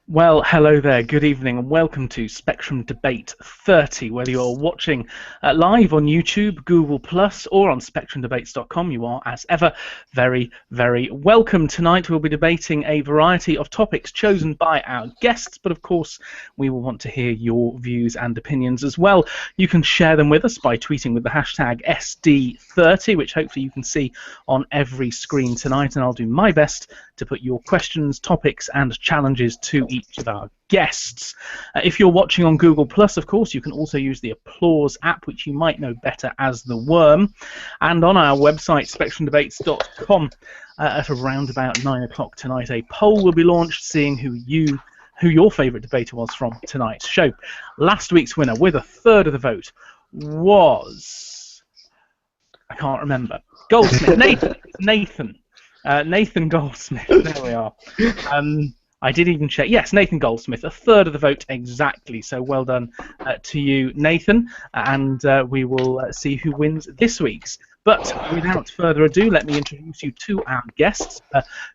Well, hello there, good evening, and welcome to Spectrum Debate 30. Whether you're watching live on YouTube, Google Plus, or on SpectrumDebates.com, you are, as ever, very, very welcome. Tonight we'll be debating a variety of topics chosen by our guests, but of course we will want to hear your views and opinions as well. You can share them with us by tweeting with the hashtag SD30, which hopefully you can see on every screen tonight, and I'll do my best to put your questions, topics, and challenges to each of our guests. If you're watching on Google Plus, of course, you can also use the Applause app, which you might know better as The Worm. And on our website, spectrumdebates.com, at around about 9 o'clock tonight, a poll will be launched seeing who your favourite debater was from tonight's show. Last week's winner, with a third of the vote, was... I can't remember. Goldsmith. Nathan Goldsmith. There we are. I did even check. Yes, Nathan Goldsmith, a third of the vote exactly. So well done to you, Nathan. And we will see who wins this week's. But without further ado, let me introduce you to our guests.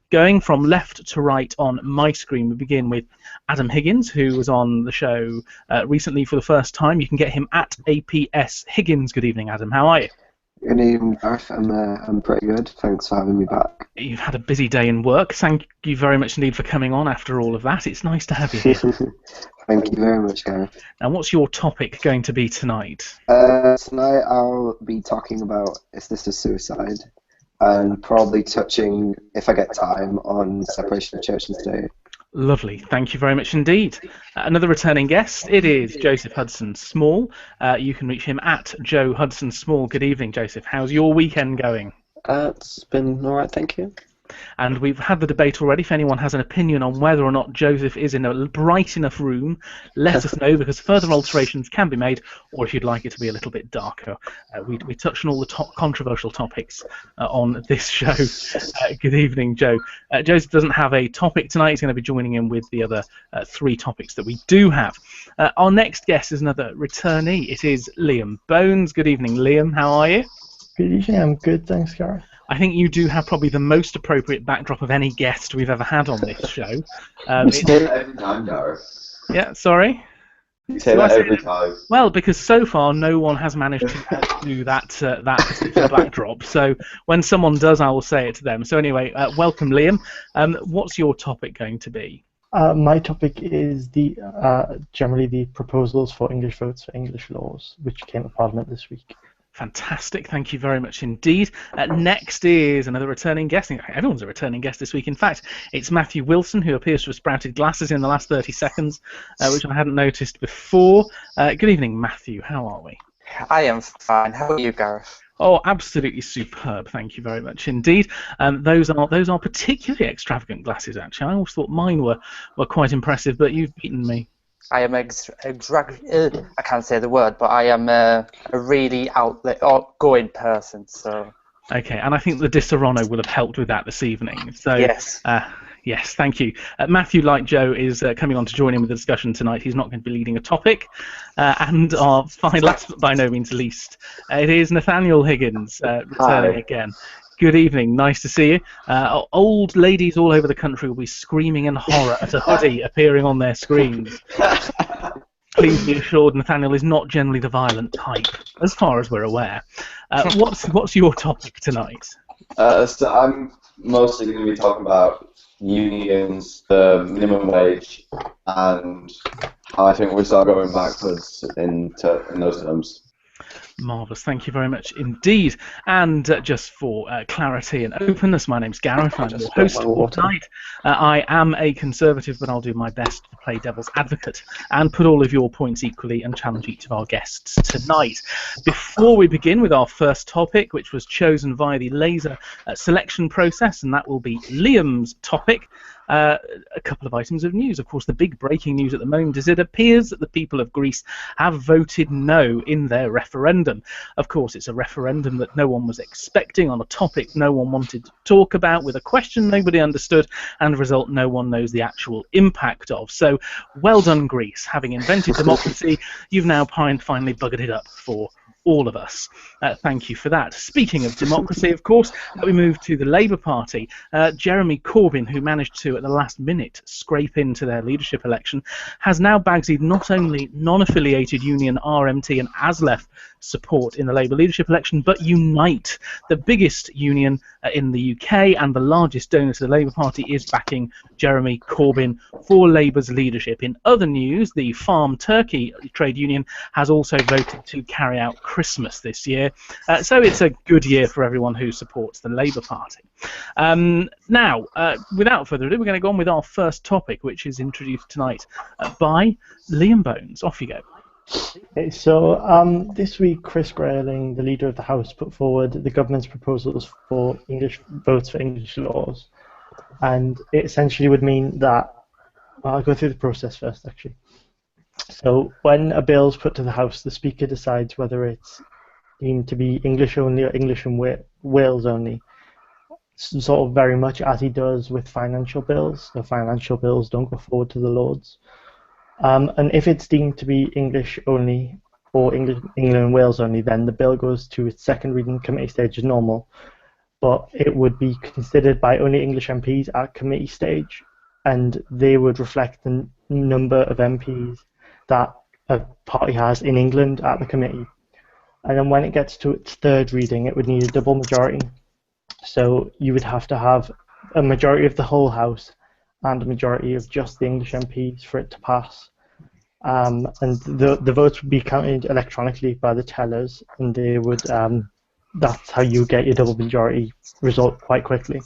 Going from left to right on my screen, we begin with Adam Higgins, who was on the show recently for the first time. You can get him at APS Higgins. Good evening, Adam. How are you? Good evening, Gareth. I'm pretty good. Thanks for having me back. You've had a busy day in work. Thank you very much indeed for coming on after all of that. It's nice to have you here. Thank you very much, Gareth. Now, what's your topic going to be tonight? Tonight I'll be talking about assisted suicide and probably touching, if I get time, on separation of church and state. Lovely. Thank you very much indeed. Another returning guest, it is Joseph Hudson Small. You can reach him at Joe Hudson Small. Good evening, Joseph. How's your weekend going? It's been all right, thank you. And we've had the debate already. If anyone has an opinion on whether or not Joseph is in a bright enough room, let us know, because further alterations can be made, or if you'd like it to be a little bit darker. We touched on all the controversial topics on this show. Good evening, Joe. Joseph doesn't have a topic tonight. He's going to be joining in with the other three topics that we do have. Our next guest is another returnee. It is Liam Bones. Good evening, Liam. How are you? Good evening. I'm good, thanks, Gareth. I think you do have probably the most appropriate backdrop of any guest we've ever had on this show. You say that every time, Gareth. Yeah, sorry? You say that every time. Well, because so far no one has managed to do that particular backdrop. So when someone does, I will say it to them. So anyway, welcome, Liam. What's your topic going to be? My topic is generally the proposals for English votes for English laws, which came to Parliament this week. Fantastic, thank you very much indeed. Next is another returning guest. Everyone's a returning guest this week. In fact, it's Matthew Wilson, who appears to have sprouted glasses in the last 30 seconds, which I hadn't noticed before. Good evening, Matthew. How are we? I am fine. How are you, Gareth? Oh, absolutely superb. Thank you very much indeed. Those are particularly extravagant glasses, actually. I always thought mine were quite impressive, but you've beaten me. I am I can't say the word, but I am a really outgoing person. So. Okay, and I think the Di Serono will have helped with that this evening. So yes. Yes, thank you. Matthew, like Joe, is coming on to join in with the discussion tonight. He's not going to be leading a topic. And our last but by no means least, it is Nathaniel Higgins returning again. Good evening, nice to see you. Old ladies all over the country will be screaming in horror at a hoodie appearing on their screens. Please be assured Nathaniel is not generally the violent type, as far as we're aware. What's your topic tonight? So I'm mostly going to be talking about unions, the minimum wage, and how I think we start going backwards in those terms. Marvellous, thank you very much indeed. And just for clarity and openness, my name's Gareth. I'm the host for tonight. I am a Conservative, but I'll do my best to play devil's advocate and put all of your points equally and challenge each of our guests tonight. Before we begin with our first topic, which was chosen via the laser selection process, and that will be Liam's topic, a couple of items of news. Of course, the big breaking news at the moment is it appears that the people of Greece have voted no in their referendum. Of course, it's a referendum that no one was expecting, on a topic no one wanted to talk about, with a question nobody understood, and a result no one knows the actual impact of. So, well done, Greece. Having invented democracy, you've now finally buggered it up for all of us. Thank you for that. Speaking of democracy, of course, we move to the Labour Party. Jeremy Corbyn, who managed to, at the last minute, scrape into their leadership election, has now bagsied not only non-affiliated union RMT and ASLEF support in the Labour leadership election, but Unite, the biggest union in the UK and the largest donor to the Labour Party, is backing Jeremy Corbyn for Labour's leadership. In other news, the Farm Turkey trade union has also voted to carry out Christmas this year, so it's a good year for everyone who supports the Labour Party. Now, without further ado, we're going to go on with our first topic, which is introduced tonight by Liam Bones. Off you go. Okay, so this week, Chris Grayling, the leader of the House, put forward the government's proposals for English votes for English laws, and it essentially would mean that I'll go through the process first, actually. So when a bill is put to the House, the Speaker decides whether it's deemed to be English only or English and Wales only, sort of very much as he does with financial bills. So financial bills don't go forward to the Lords. And if it's deemed to be English only or England and Wales only, then the bill goes to its second reading committee stage as normal, but it would be considered by only English MPs at committee stage, and they would reflect the number of MPs that a party has in England at the committee. And then when it gets to its third reading, it would need a double majority. So you would have to have a majority of the whole House and a majority of just the English MPs for it to pass. And the votes would be counted electronically by the tellers, and they would that's how you get your double majority result quite quickly.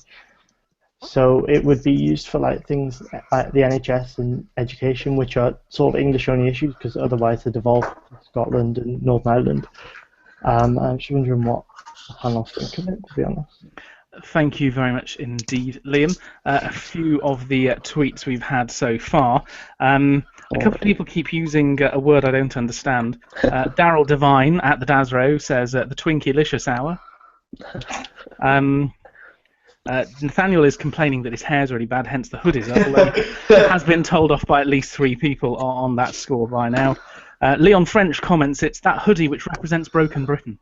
So it would be used for like things like the NHS and education, which are sort of English-only issues, because otherwise they devolve to Scotland and Northern Ireland. I'm just wondering what the panel think of it, to be honest. Thank you very much indeed, Liam. A few of the tweets we've had so far. A couple of people keep using a word I don't understand. Daryl Devine at the Dazro says the Twinkie-licious hour. Nathaniel is complaining that his hair's really bad, hence the hood is up, although he has been told off by at least 3 people on that score by now. Leon French comments, it's that hoodie which represents broken Britain.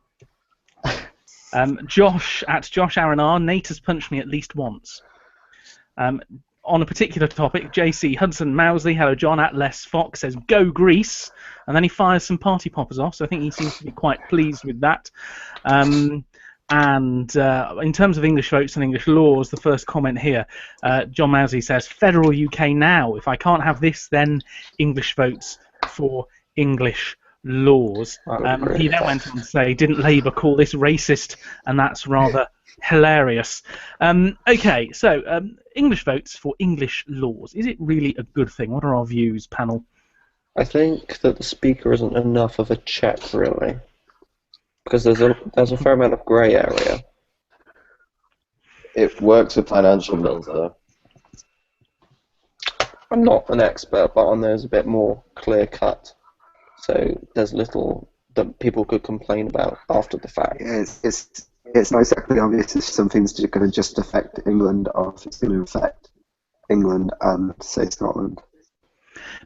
Josh at Josh Aaron R, Nate has punched me at least once. On a particular topic, JC Hudson Mousley, hello John, at Les Fox says go Greece, and then he fires some party poppers off, so I think he seems to be quite pleased with that. And in terms of English votes and English laws, the first comment here, John Mousley says, Federal UK now. If I can't have this, then English votes for English laws. He then went on to say, didn't Labour call this racist? And that's rather hilarious. Okay, so English votes for English laws. Is it really a good thing? What are our views, panel? I think that the Speaker isn't enough of a check, really. Because there's a fair amount of grey area. It works with financial bills, though. I'm not an expert, but on there's a bit more clear cut. So there's little that people could complain about after the fact. Yeah, it's not exactly obvious if something's going to just affect England or if it's going to affect England and, say, Scotland.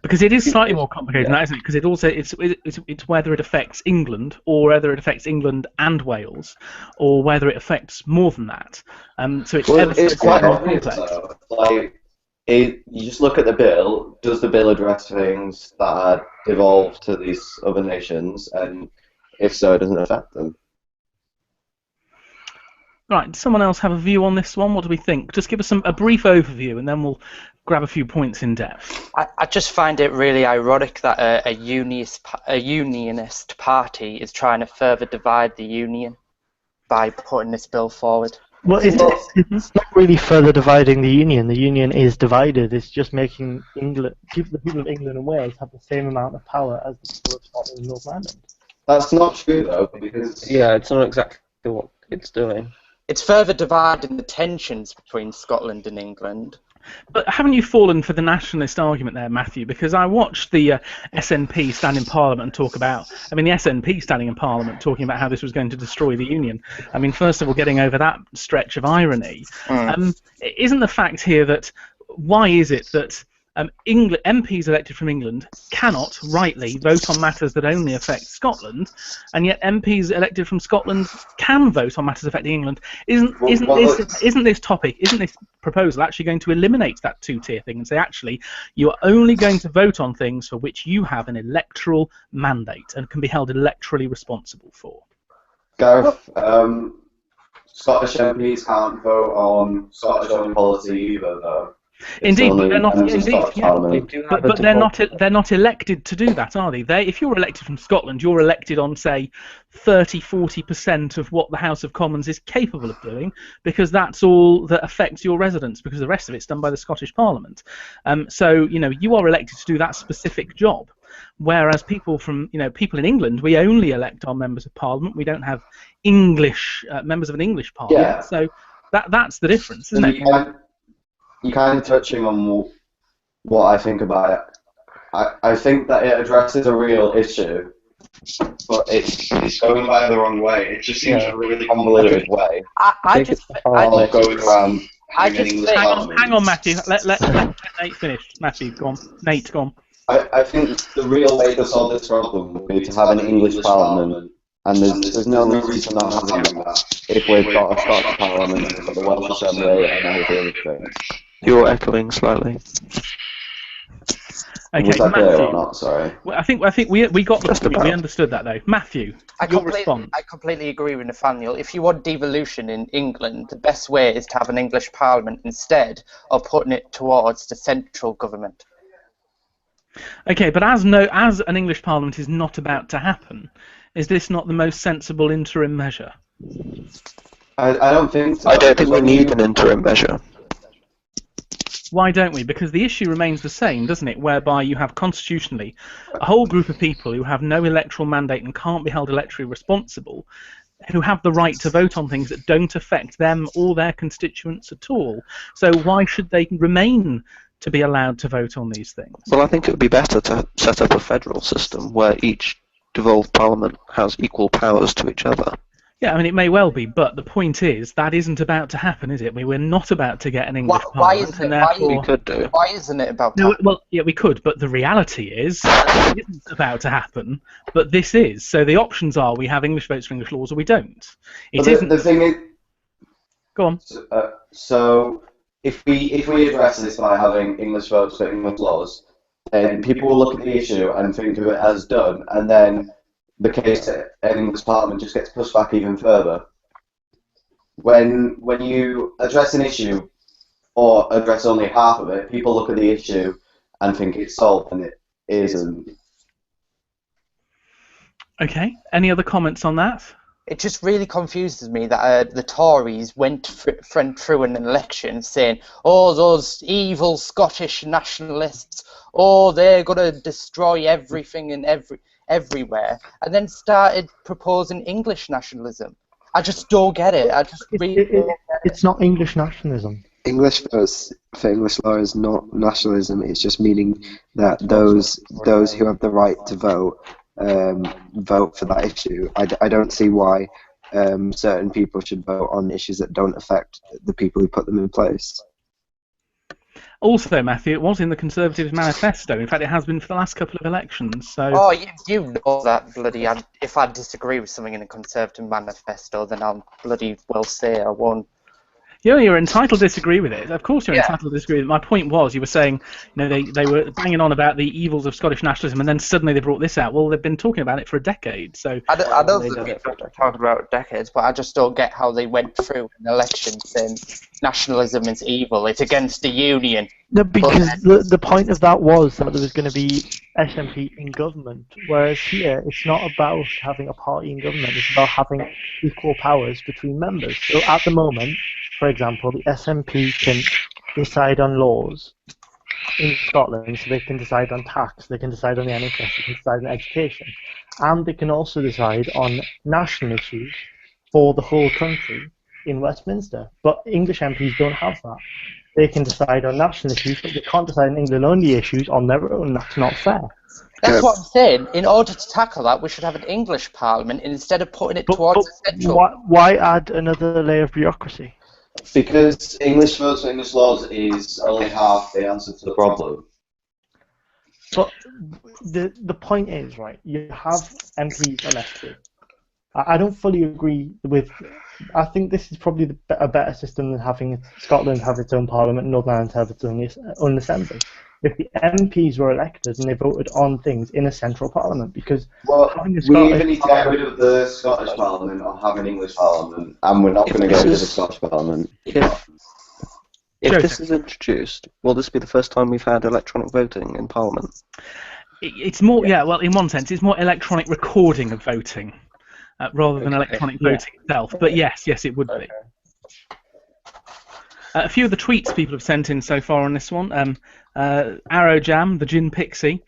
Because it is slightly more complicated than that, isn't it? Because it also it's whether it affects England or whether it affects England and Wales, or whether it affects more than that. So it's quite more obvious, complex. though. Like, you just look at the bill. Does the bill address things that are devolved to these other nations? And if so, it doesn't affect them. Right, does someone else have a view on this one? What do we think? Just give us a brief overview, and then we'll grab a few points in depth. I just find it really ironic that a unionist party is trying to further divide the union by putting this bill forward. Well, it's not really further dividing the union. The union is divided. It's just making the people of England and Wales have the same amount of power as the people of Scotland and Northern Ireland. That's not true, though, because... Yeah, it's not exactly what it's doing. It's further dividing the tensions between Scotland and England. But haven't you fallen for the nationalist argument there, Matthew? Because I watched the SNP stand in Parliament and talk about... I mean, the SNP standing in Parliament talking about how this was going to destroy the Union. I mean, first of all, getting over that stretch of irony. Isn't the fact here that... Why is it that MPs elected from England cannot rightly vote on matters that only affect Scotland, and yet MPs elected from Scotland can vote on matters affecting England. Isn't this proposal actually going to eliminate that two-tier thing and say, actually, you are only going to vote on things for which you have an electoral mandate and can be held electorally responsible for? Gareth, Scottish MPs can't vote on Scottish foreign policy either, though. Indeed, but they're not. Indeed, But they're not elected to do that, are they? If you're elected from Scotland, you're elected on, say, 30-40% of what the House of Commons is capable of doing, because that's all that affects your residents. Because the rest of it's done by the Scottish Parliament. So you are elected to do that specific job. Whereas people in England, we only elect our members of Parliament. We don't have English members of an English Parliament. Yeah. So that's the difference, isn't it? You're kind of touching on what I think about it. I think that it addresses a real issue, but it's going by the wrong way. It just seems a really convoluted way. Hang on, Matthew. Let Nate finish. Matthew, go on. Nate, go on. I think the real way to solve this problem would be to have an English Parliament, and there's no reason not having that if we've got a Scottish Parliament, we've got the Welsh Assembly, and everything. You're echoing slightly. Okay, was that Matthew. clear or not? Sorry. Well, I think we got the point. We understood that though. Matthew, your response. I completely agree with Nathaniel. If you want devolution in England, the best way is to have an English Parliament instead of putting it towards the central government. Okay, but as an English Parliament is not about to happen, is this not the most sensible interim measure? I don't think so. I don't think we need an interim measure. Why don't we? Because the issue remains the same, doesn't it? Whereby you have constitutionally a whole group of people who have no electoral mandate and can't be held electorally responsible, who have the right to vote on things that don't affect them or their constituents at all. So why should they remain to be allowed to vote on these things? Well, I think it would be better to set up a federal system where each devolved parliament has equal powers to each other. Yeah, I mean, it may well be, but the point is that isn't about to happen, is it? I mean, we're not about to get an English Parliament, and therefore... We could do. Why isn't it about to No, happen? well, yeah, we could, but the reality is it isn't about to happen, but this is. So the options are we have English votes for English laws or we don't. It isn't... The thing is... Go on. So if we address this by having English votes for English laws, then people will look at the issue and think of it as done, and then the case in English Parliament just gets pushed back even further. When you address an issue or address only half of it, people look at the issue and think it's solved, and it isn't. Okay. Any other comments on that? It just really confuses me that the Tories went through an election saying, oh, those evil Scottish nationalists, oh, they're going to destroy everything and everywhere, and then started proposing English nationalism. I just don't get it. It's not English nationalism. English votes for English law is not nationalism. It's just meaning that those who have the right to vote vote for that issue. I don't see why certain people should vote on issues that don't affect the people who put them in place. Also, Matthew, it was in the Conservatives' manifesto. In fact, it has been for the last couple of elections. So. Oh, you know that, bloody... if I disagree with something in the Conservative manifesto, then I'll bloody well say I won't. Yeah, you're entitled to disagree with it. Of course you're entitled to disagree with it. My point was, you were saying, they were banging on about the evils of Scottish nationalism, and then suddenly they brought this out. Well, they've been talking about it for a decade. So I don't think they've been talking about decades, but I just don't get how they went through an election saying nationalism is evil, it's against the union. No, because the point of that was that there was going to be SNP in government, whereas here it's not about having a party in government, it's about having equal powers between members. So at the moment, for example, the SNP can decide on laws in Scotland, so they can decide on tax, they can decide on the NHS, they can decide on education, and they can also decide on national issues for the whole country in Westminster. But English MPs don't have that. They can decide on national issues, but they can't decide on England-only issues on their own. That's not fair. That's what I'm saying. In order to tackle that, we should have an English Parliament instead of putting it towards the central. Why add another layer of bureaucracy? Because English votes for English laws is only half the answer to the problem. But the point is, right, you have MPs elected. I don't fully agree with. I think this is probably a better system than having Scotland have its own parliament, Northern Ireland have its own assembly. If the MPs were elected and they voted on things in a central parliament, because having a we Scottish either need to get rid of the Scottish Parliament or have an English Parliament, and we're not going to get rid of the Scottish Parliament. If this is introduced, will this be the first time we've had electronic voting in Parliament? It's more, yeah. Well, in one sense, it's more electronic recording of voting rather than electronic voting itself. But yes, it would be. A few of the tweets people have sent in so far on this one. Arrow Jam, the Gin Pixie.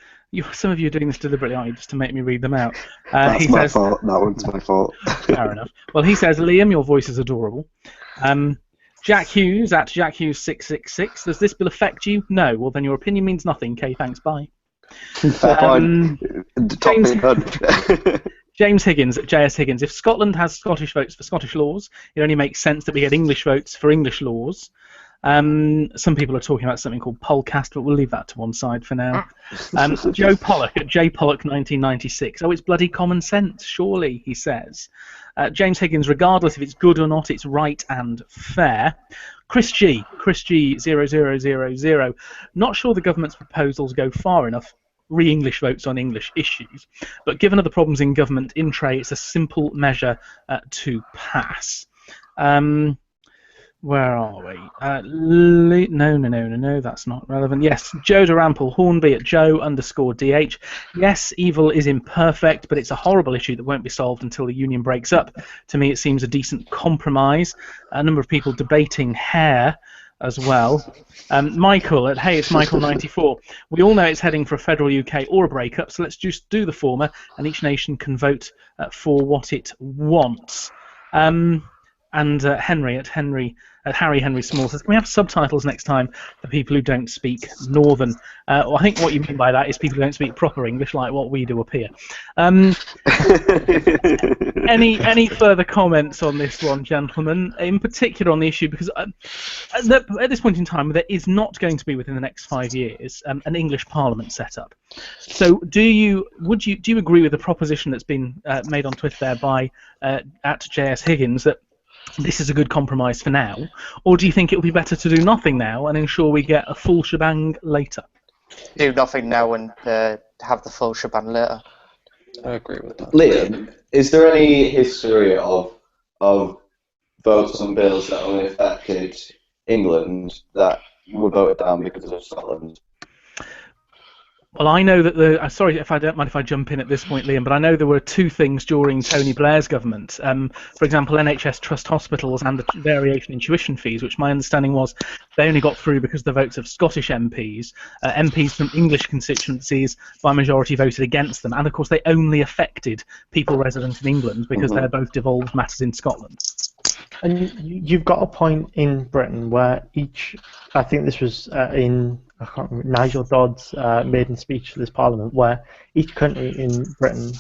Some of you are doing this deliberately, aren't you, just to make me read them out? That's my fault. That one's my fault. Fair enough. Well, he says, Liam, your voice is adorable. Jack Hughes at Jack Hughes 666. Does this bill affect you? No. Well, then your opinion means nothing. Okay, thanks. Bye. James Higgins at JS Higgins. If Scotland has Scottish votes for Scottish laws, it only makes sense that we had English votes for English laws. Some people are talking about something called Polcast, but we'll leave that to one side for now. Joe Pollock at J Pollock 1996. Oh, it's bloody common sense, surely, he says. James Higgins, regardless if it's good or not, it's right and fair. Chris G 0000. Not sure the government's proposals go far enough. Re-English votes on English issues, but given other problems in government in tray, it's a simple measure to pass. Where are we? No, that's not relevant. Yes, Joe Durample, Hornby at Joe_DH. Yes, evil is imperfect, but it's a horrible issue that won't be solved until the union breaks up. To me, it seems a decent compromise. A number of people debating hair as well. Michael at Hey, it's Michael 94. We all know it's heading for a federal UK or a breakup, so let's just do the former, and each nation can vote for what it wants. And Henry at Harry Henry Small says, can we have subtitles next time for people who don't speak Northern? Well, I think what you mean by that is people who don't speak proper English, like what we do up here. Any further comments on this one, gentlemen? In particular on the issue, because at this point in time, there is not going to be within the next 5 years an English Parliament set up. So, do you agree with the proposition that's been made on Twitter there by at JS Higgins that this is a good compromise for now, or do you think it would be better to do nothing now and ensure we get a full shebang later? Do nothing now and have the full shebang later. I agree with that. Liam, is there any history of votes on bills that only affected England that were voted down because of Scotland? Well, I know that sorry if I don't mind if I jump in at this point, Liam, but I know there were two things during Tony Blair's government. For example, NHS trust hospitals and the variation in tuition fees, which my understanding was they only got through because of the votes of Scottish MPs. MPs from English constituencies by majority voted against them, and of course they only affected people resident in England because they're both devolved matters in Scotland. And you've got a point in Britain where I think this was I can't remember, Nigel Dodd's maiden speech to this Parliament, where each country in Britain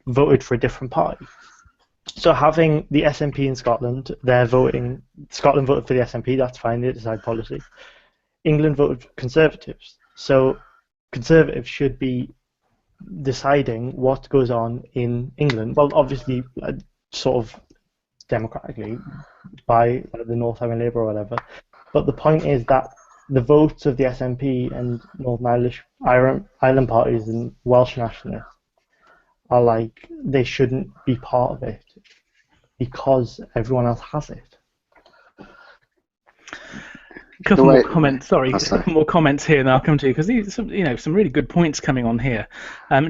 voted for a different party. So having the SNP in Scotland, Scotland voted for the SNP, that's fine, they decide policy. England voted for Conservatives. So Conservatives should be deciding what goes on in England. Well, obviously, sort of democratically by the North Ireland Labour or whatever. But the point is that the votes of the SNP and Northern Ireland parties and Welsh nationalists are like, they shouldn't be part of it because everyone else has it. A couple more comments. Sorry, a couple more comments here, and I'll come to you because these, some really good points coming on here.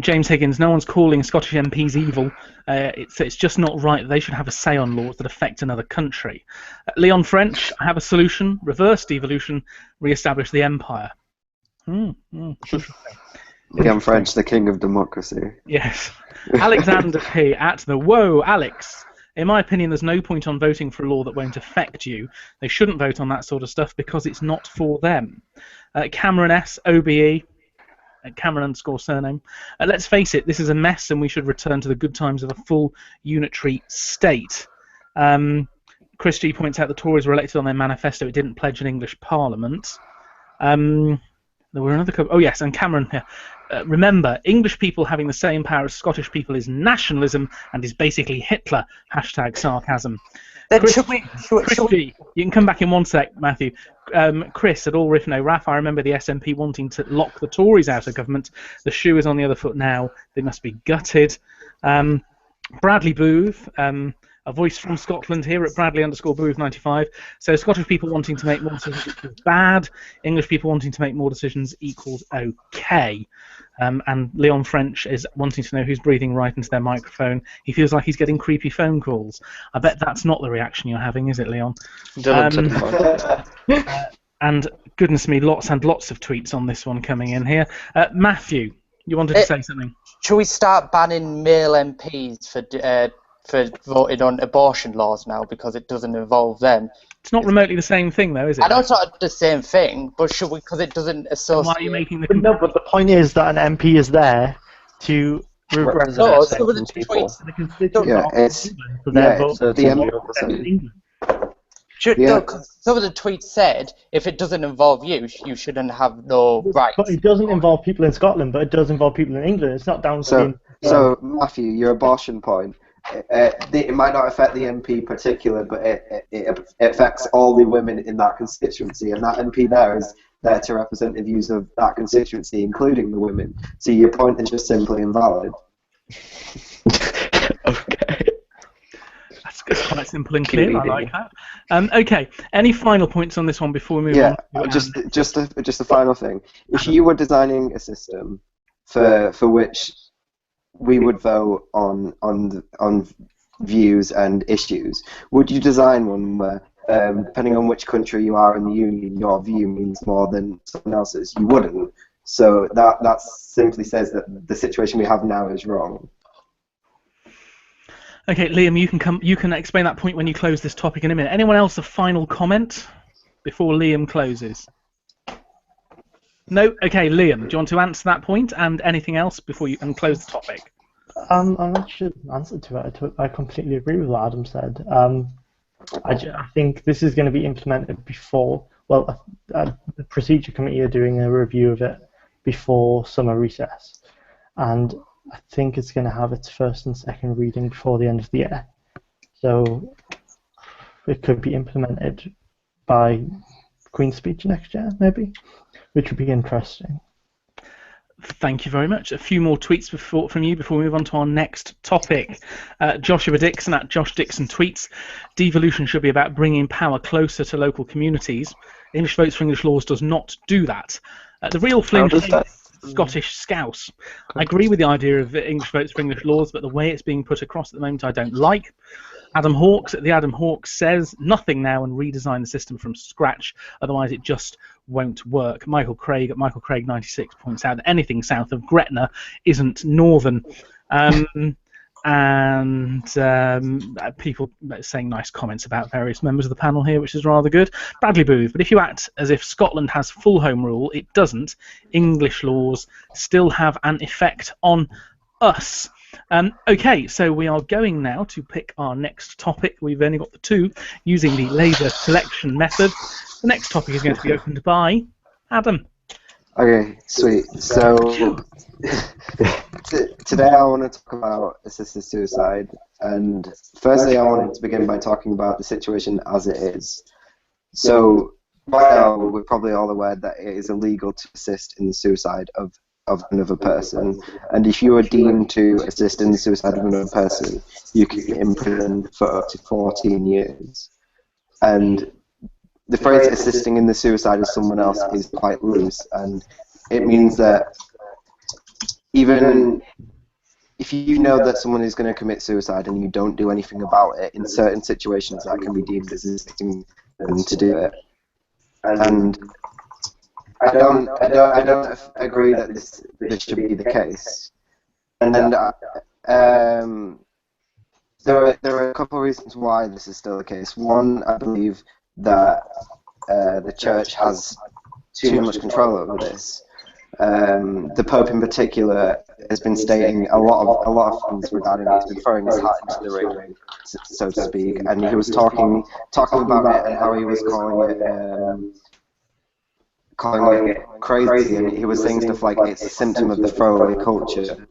James Higgins, no one's calling Scottish MPs evil. It's just not right that they should have a say on laws that affect another country. Leon French, I have a solution: reverse devolution, re-establish the empire. Leon French, the king of democracy. Yes. Alexander P. at the Whoa, Alex. In my opinion, there's no point on voting for a law that won't affect you. They shouldn't vote on that sort of stuff because it's not for them. Cameron S. OBE, Cameron _surname. Let's face it, this is a mess and we should return to the good times of a full unitary state. Chris G points out the Tories were elected on their manifesto. It didn't pledge an English parliament. There were another couple. Oh yes, and Cameron here. Remember, English people having the same power as Scottish people is nationalism and is basically Hitler. Hashtag sarcasm. Then Chris, should we? Chris G, you can come back in one sec, Matthew. Chris, at all riff no raff, I remember the SNP wanting to lock the Tories out of government. The shoe is on the other foot now. They must be gutted. Bradley Booth, a voice from Scotland here at Bradley_Booth95. So Scottish people wanting to make more decisions equals bad. English people wanting to make more decisions equals okay. And Leon French is wanting to know who's breathing right into their microphone. He feels like he's getting creepy phone calls. I bet that's not the reaction you're having, is it, Leon? And goodness me, lots and lots of tweets on this one coming in here. Matthew, you wanted to say something? Should we start banning male MPs for voting on abortion laws now because it doesn't involve them? It's not remotely the same thing, though, is it? I know it's not the same thing, but should we? Because it doesn't associate. Why are you making the No, but the point is that an MP is there to represent No, some of the people. tweets. the constituents. Yeah, of it's England, so their vote the represents England. No, 'cause some of the tweets said if it doesn't involve you, you shouldn't have no rights. But it doesn't involve people in Scotland, but it does involve people in England. It's not down to So Matthew, your abortion point. It might not affect the MP particular, but it affects all the women in that constituency, and that MP there is there to represent the views of that constituency, including the women. So your point is just simply invalid. Okay. That's quite simple and clear. I like that. Okay. Any final points on this one before we move on? Just a final thing. If you were designing a system for which we would vote on views and issues, would you design one where, depending on which country you are in the union, your view means more than someone else's? You wouldn't. So that simply says that the situation we have now is wrong. Okay, Liam, you can explain that point when you close this topic in a minute. Anyone else a final comment before Liam closes? No? Okay, Liam, do you want to answer that point and anything else before you close the topic? I'm not sure the answer to it. I completely agree with what Adam said. I think this is going to be implemented before. Well, the procedure committee are doing a review of it before summer recess, and I think it's going to have its first and second reading before the end of the year. So it could be implemented by Queen's Speech next year, maybe, which would be interesting. Thank you very much. A few more tweets from you before we move on to our next topic. Joshua Dixon at Josh Dixon tweets, devolution should be about bringing power closer to local communities. English Votes for English Laws does not do that. The real Flynn Scottish Scouse. I agree with the idea of English Votes for English Laws, but the way it's being put across at the moment I don't like. Adam Hawks at the Adam Hawks says nothing now and redesign the system from scratch, otherwise it just won't work. Michael Craig at Michael Craig 96 points out that anything south of Gretna isn't northern. People saying nice comments about various members of the panel here, which is rather good. Bradley Booth, but if you act as if Scotland has full home rule, it doesn't. English laws still have an effect on us. Okay, so we are going now to pick our next topic. We've only got the two, using the laser selection method. The next topic is going to be opened by Adam. Okay, sweet. So today I want to talk about assisted suicide, and firstly I wanted to begin by talking about the situation as it is. So right now we're probably all aware that it is illegal to assist in the suicide of another person, and if you are deemed to assist in the suicide of another person, you can get imprisoned for up to 14 years. And the phrase assisting in the suicide of someone else is quite loose, and it means that even if you know that someone is going to commit suicide and you don't do anything about it, in certain situations that can be deemed as assisting them to do it. And I don't agree that this should be the case. And there are a couple of reasons why this is still the case. One, I believe that the church has too much control over this. The Pope in particular has been stating a lot of things regarding it. He's been throwing his hat into the ring, so to speak, and he was talking about it and how he was calling it calling it crazy, and he was saying stuff like it's a symptom of the throwaway culture.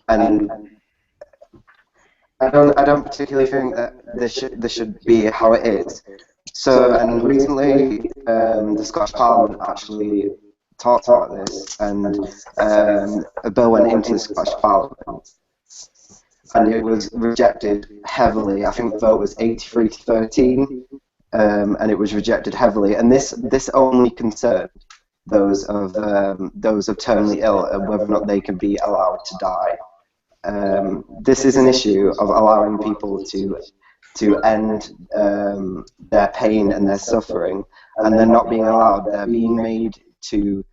And I don't particularly think that this should be how it is. So, and recently, the Scottish Parliament actually talked about this, and a bill went into the Scottish Parliament, and it was rejected heavily. I think the vote was 83 to 13, and it was rejected heavily. And this only concerned those of terminally ill and whether or not they can be allowed to die. This is an issue of allowing people to end their pain and their suffering, and they're not being allowed. They're being made to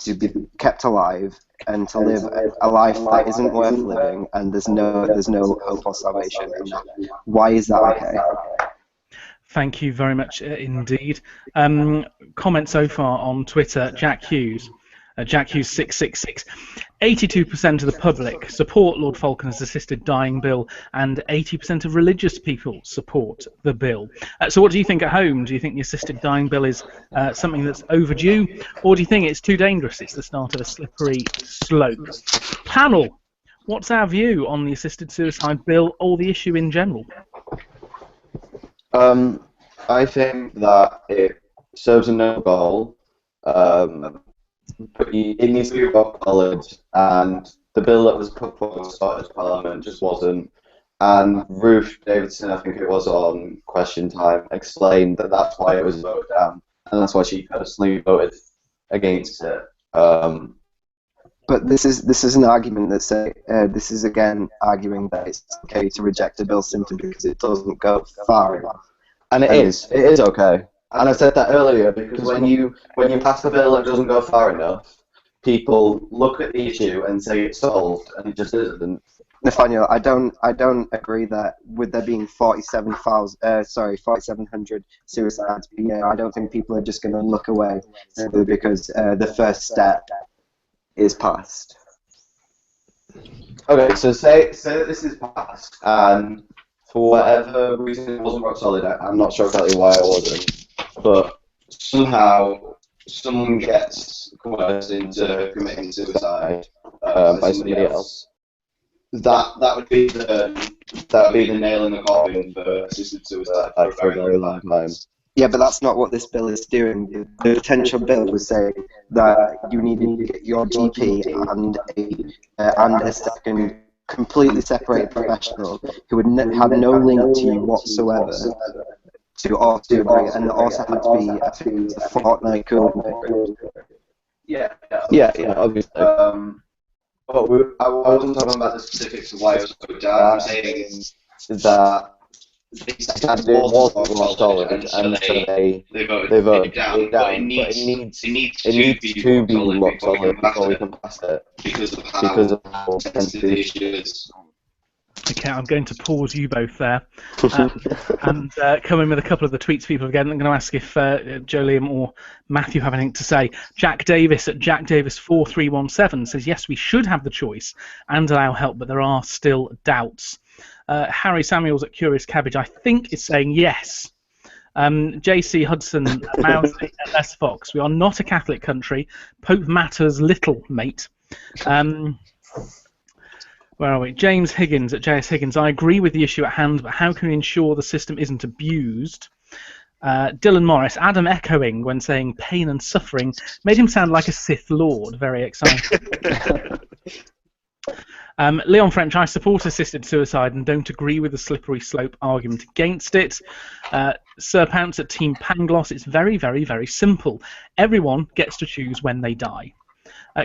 be kept alive and to live a life that isn't worth living, and there's no hope or salvation. Why is that okay? Thank you very much indeed. Comment so far on Twitter, Jack Hughes. Jack Hughes 666. 82% of the public support Lord Falconer's assisted dying bill, and 80% of religious people support the bill. So what do you think at home? Do you think the assisted dying bill is something that's overdue, or do you think it's too dangerous? It's the start of a slippery slope. Panel, what's our view on the assisted suicide bill or the issue in general? I think that it serves a noble goal. But it needs to be rock solid, and the bill that was put forward to Scottish Parliament just wasn't. And Ruth Davidson, I think it was on Question Time, explained that that's why it was voted down, and that's why she personally voted against it. But this is an argument that this is again arguing that it's okay to reject a bill simply because it doesn't go far enough. And it is okay. And I said that earlier because when you pass a bill that doesn't go far enough, people look at the issue and say it's solved, and it just isn't. Nathaniel, I don't agree that with there being 4,700 suicides per year, I don't think people are just going to look away simply because the first step is passed. Okay, so say that this is passed, and for whatever reason it wasn't rock solid. I'm not sure exactly why it wasn't. But somehow someone gets coerced into committing suicide by somebody else. That would be the nail in the coffin for assisted suicide for a very long time. Yeah, but that's not what this bill is doing. The potential bill was saying that you need to get your GP and a second completely separated professional who would have no link to you whatsoever. To also agree, and it also had to be a fortnight cooling period. Yeah, obviously. But I wasn't talking about the specifics of why it was put down. I'm saying that it was rock solid, and so they voted it down. But it needs to be rock solid before we can pass it because of how sensitive the issue is. Okay, I'm going to pause you both there and come in with a couple of the tweets people again. I'm going to ask if Joe Liam or Matthew have anything to say. Jack Davis at JackDavis4317 says, yes, we should have the choice and allow help, but there are still doubts. Harry Samuels at Curious Cabbage, I think, is saying yes. JC Hudson, Mousley at Les Fox, we are not a Catholic country. Pope matters little, mate. Where are we? James Higgins at JS Higgins. I agree with the issue at hand, but how can we ensure the system isn't abused? Dylan Morris, Adam echoing when saying pain and suffering made him sound like a Sith Lord. Very exciting. Leon French, I support assisted suicide and don't agree with the slippery slope argument against it. Sir Pounce at Team Pangloss, it's very, very, very simple. Everyone gets to choose when they die.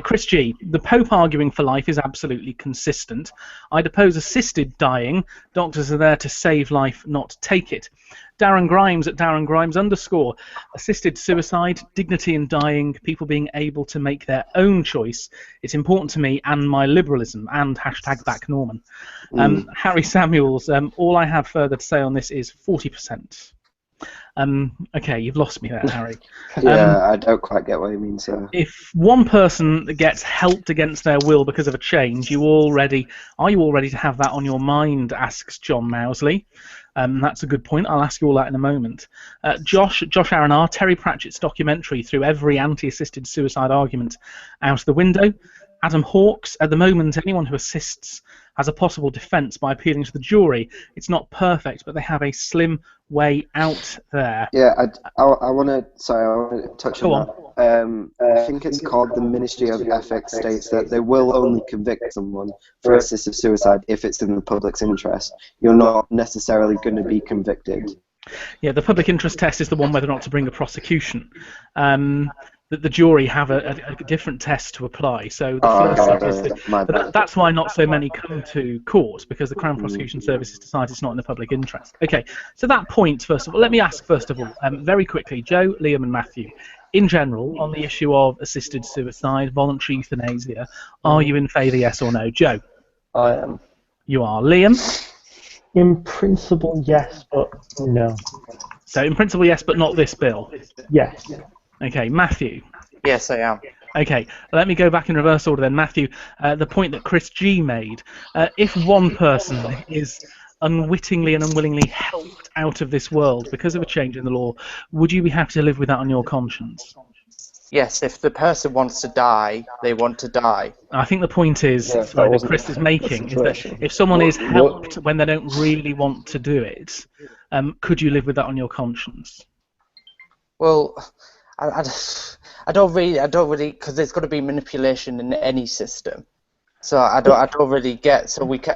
Chris G, the Pope arguing for life is absolutely consistent. I'd oppose assisted dying. Doctors are there to save life, not take it. Darren Grimes at Darren Grimes _. Assisted suicide, dignity in dying, people being able to make their own choice. It's important to me and my liberalism, and #BackNorman. Harry Samuels, all I have further to say on this is 40%. Okay, you've lost me there, Harry. Yeah, I don't quite get what you mean, sir. If one person gets helped against their will because of a change, are you all ready to have that on your mind? Asks John Mousley. That's a good point. I'll ask you all that in a moment. Josh Aaron R. Terry Pratchett's documentary threw every anti-assisted suicide argument out the window. Adam Hawkes, at the moment, anyone who assists has a possible defence by appealing to the jury. It's not perfect, but they have a slim way out there. Yeah, I want to touch on that. I think it's called the Ministry of Ethics states that they will only convict someone for assisted suicide if it's in the public's interest. You're not necessarily going to be convicted. Yeah, the public interest test is the one whether or not to bring a prosecution. The jury have a different test to apply. So the first is but that's why not so many come to court, because the Crown Prosecution Service has decided it's not in the public interest. Okay, so that point, first of all, let me ask first of all, very quickly, Joe, Liam and Matthew, in general, on the issue of assisted suicide, voluntary euthanasia, are you in favour, yes or no? Joe? I am. You are. Liam? In principle, yes, but no. So in principle, yes, but not this bill? Yes. Okay, Matthew? Yes, I am. Okay, let me go back in reverse order then. Matthew, the point that Chris G made, if one person is unwittingly and unwillingly helped out of this world because of a change in the law, would you be happy to live with that on your conscience? Yes, if the person wants to die, they want to die. I think the point is, that Chris is making, is that if someone is helped when they don't really want to do it, could you live with that on your conscience? Well, I don't really, because there's got to be manipulation in any system. So I don't really get. So we can.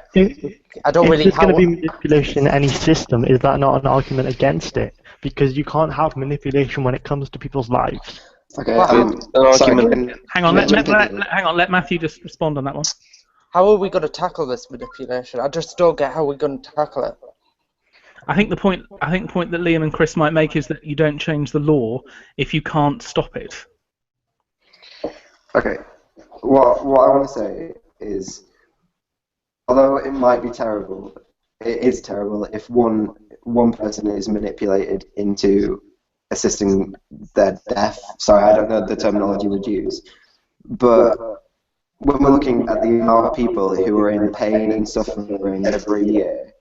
I don't really. If there's going to be manipulation in any system, is that not an argument against it? Because you can't have manipulation when it comes to people's lives. Okay. Hang on. Let Matthew just respond on that one. How are we going to tackle this manipulation? I just don't get how we're going to tackle it. I think the point that Liam and Chris might make is that you don't change the law if you can't stop it. Okay. What I want to say is, although it might be terrible, it is terrible if one person is manipulated into assisting their death. Sorry, I don't know the terminology we'd use. But when we're looking at the amount of people who are in pain and suffering every year,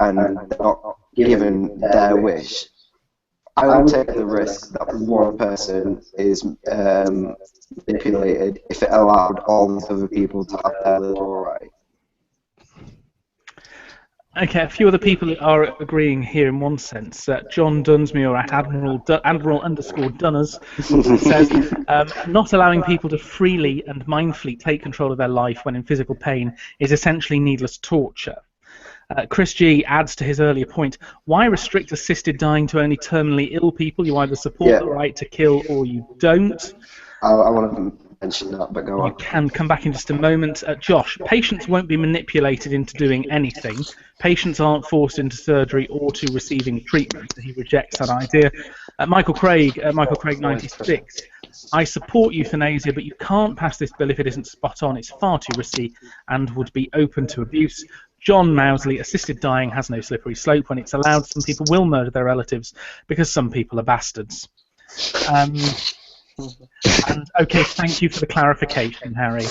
and they're not given their wish, I would take the risk that one person is manipulated if it allowed all these other people to have their little right. Okay, a few other people are agreeing here in one sense. John Dunsmuir at Admiral_Dunners says, not allowing people to freely and mindfully take control of their life when in physical pain is essentially needless torture. Chris G adds to his earlier point, why restrict assisted dying to only terminally ill people? You either support the right to kill or you don't. I want to mention that, but go on. You can come back in just a moment. Josh, patients won't be manipulated into doing anything. Patients aren't forced into surgery or to receiving treatment. He rejects that idea. Michael Craig 96. I support euthanasia, but you can't pass this bill if it isn't spot on. It's far too risky and would be open to abuse. John Mousley, assisted dying has no slippery slope. When it's allowed, some people will murder their relatives because some people are bastards. And okay, thank you for the clarification, Harry.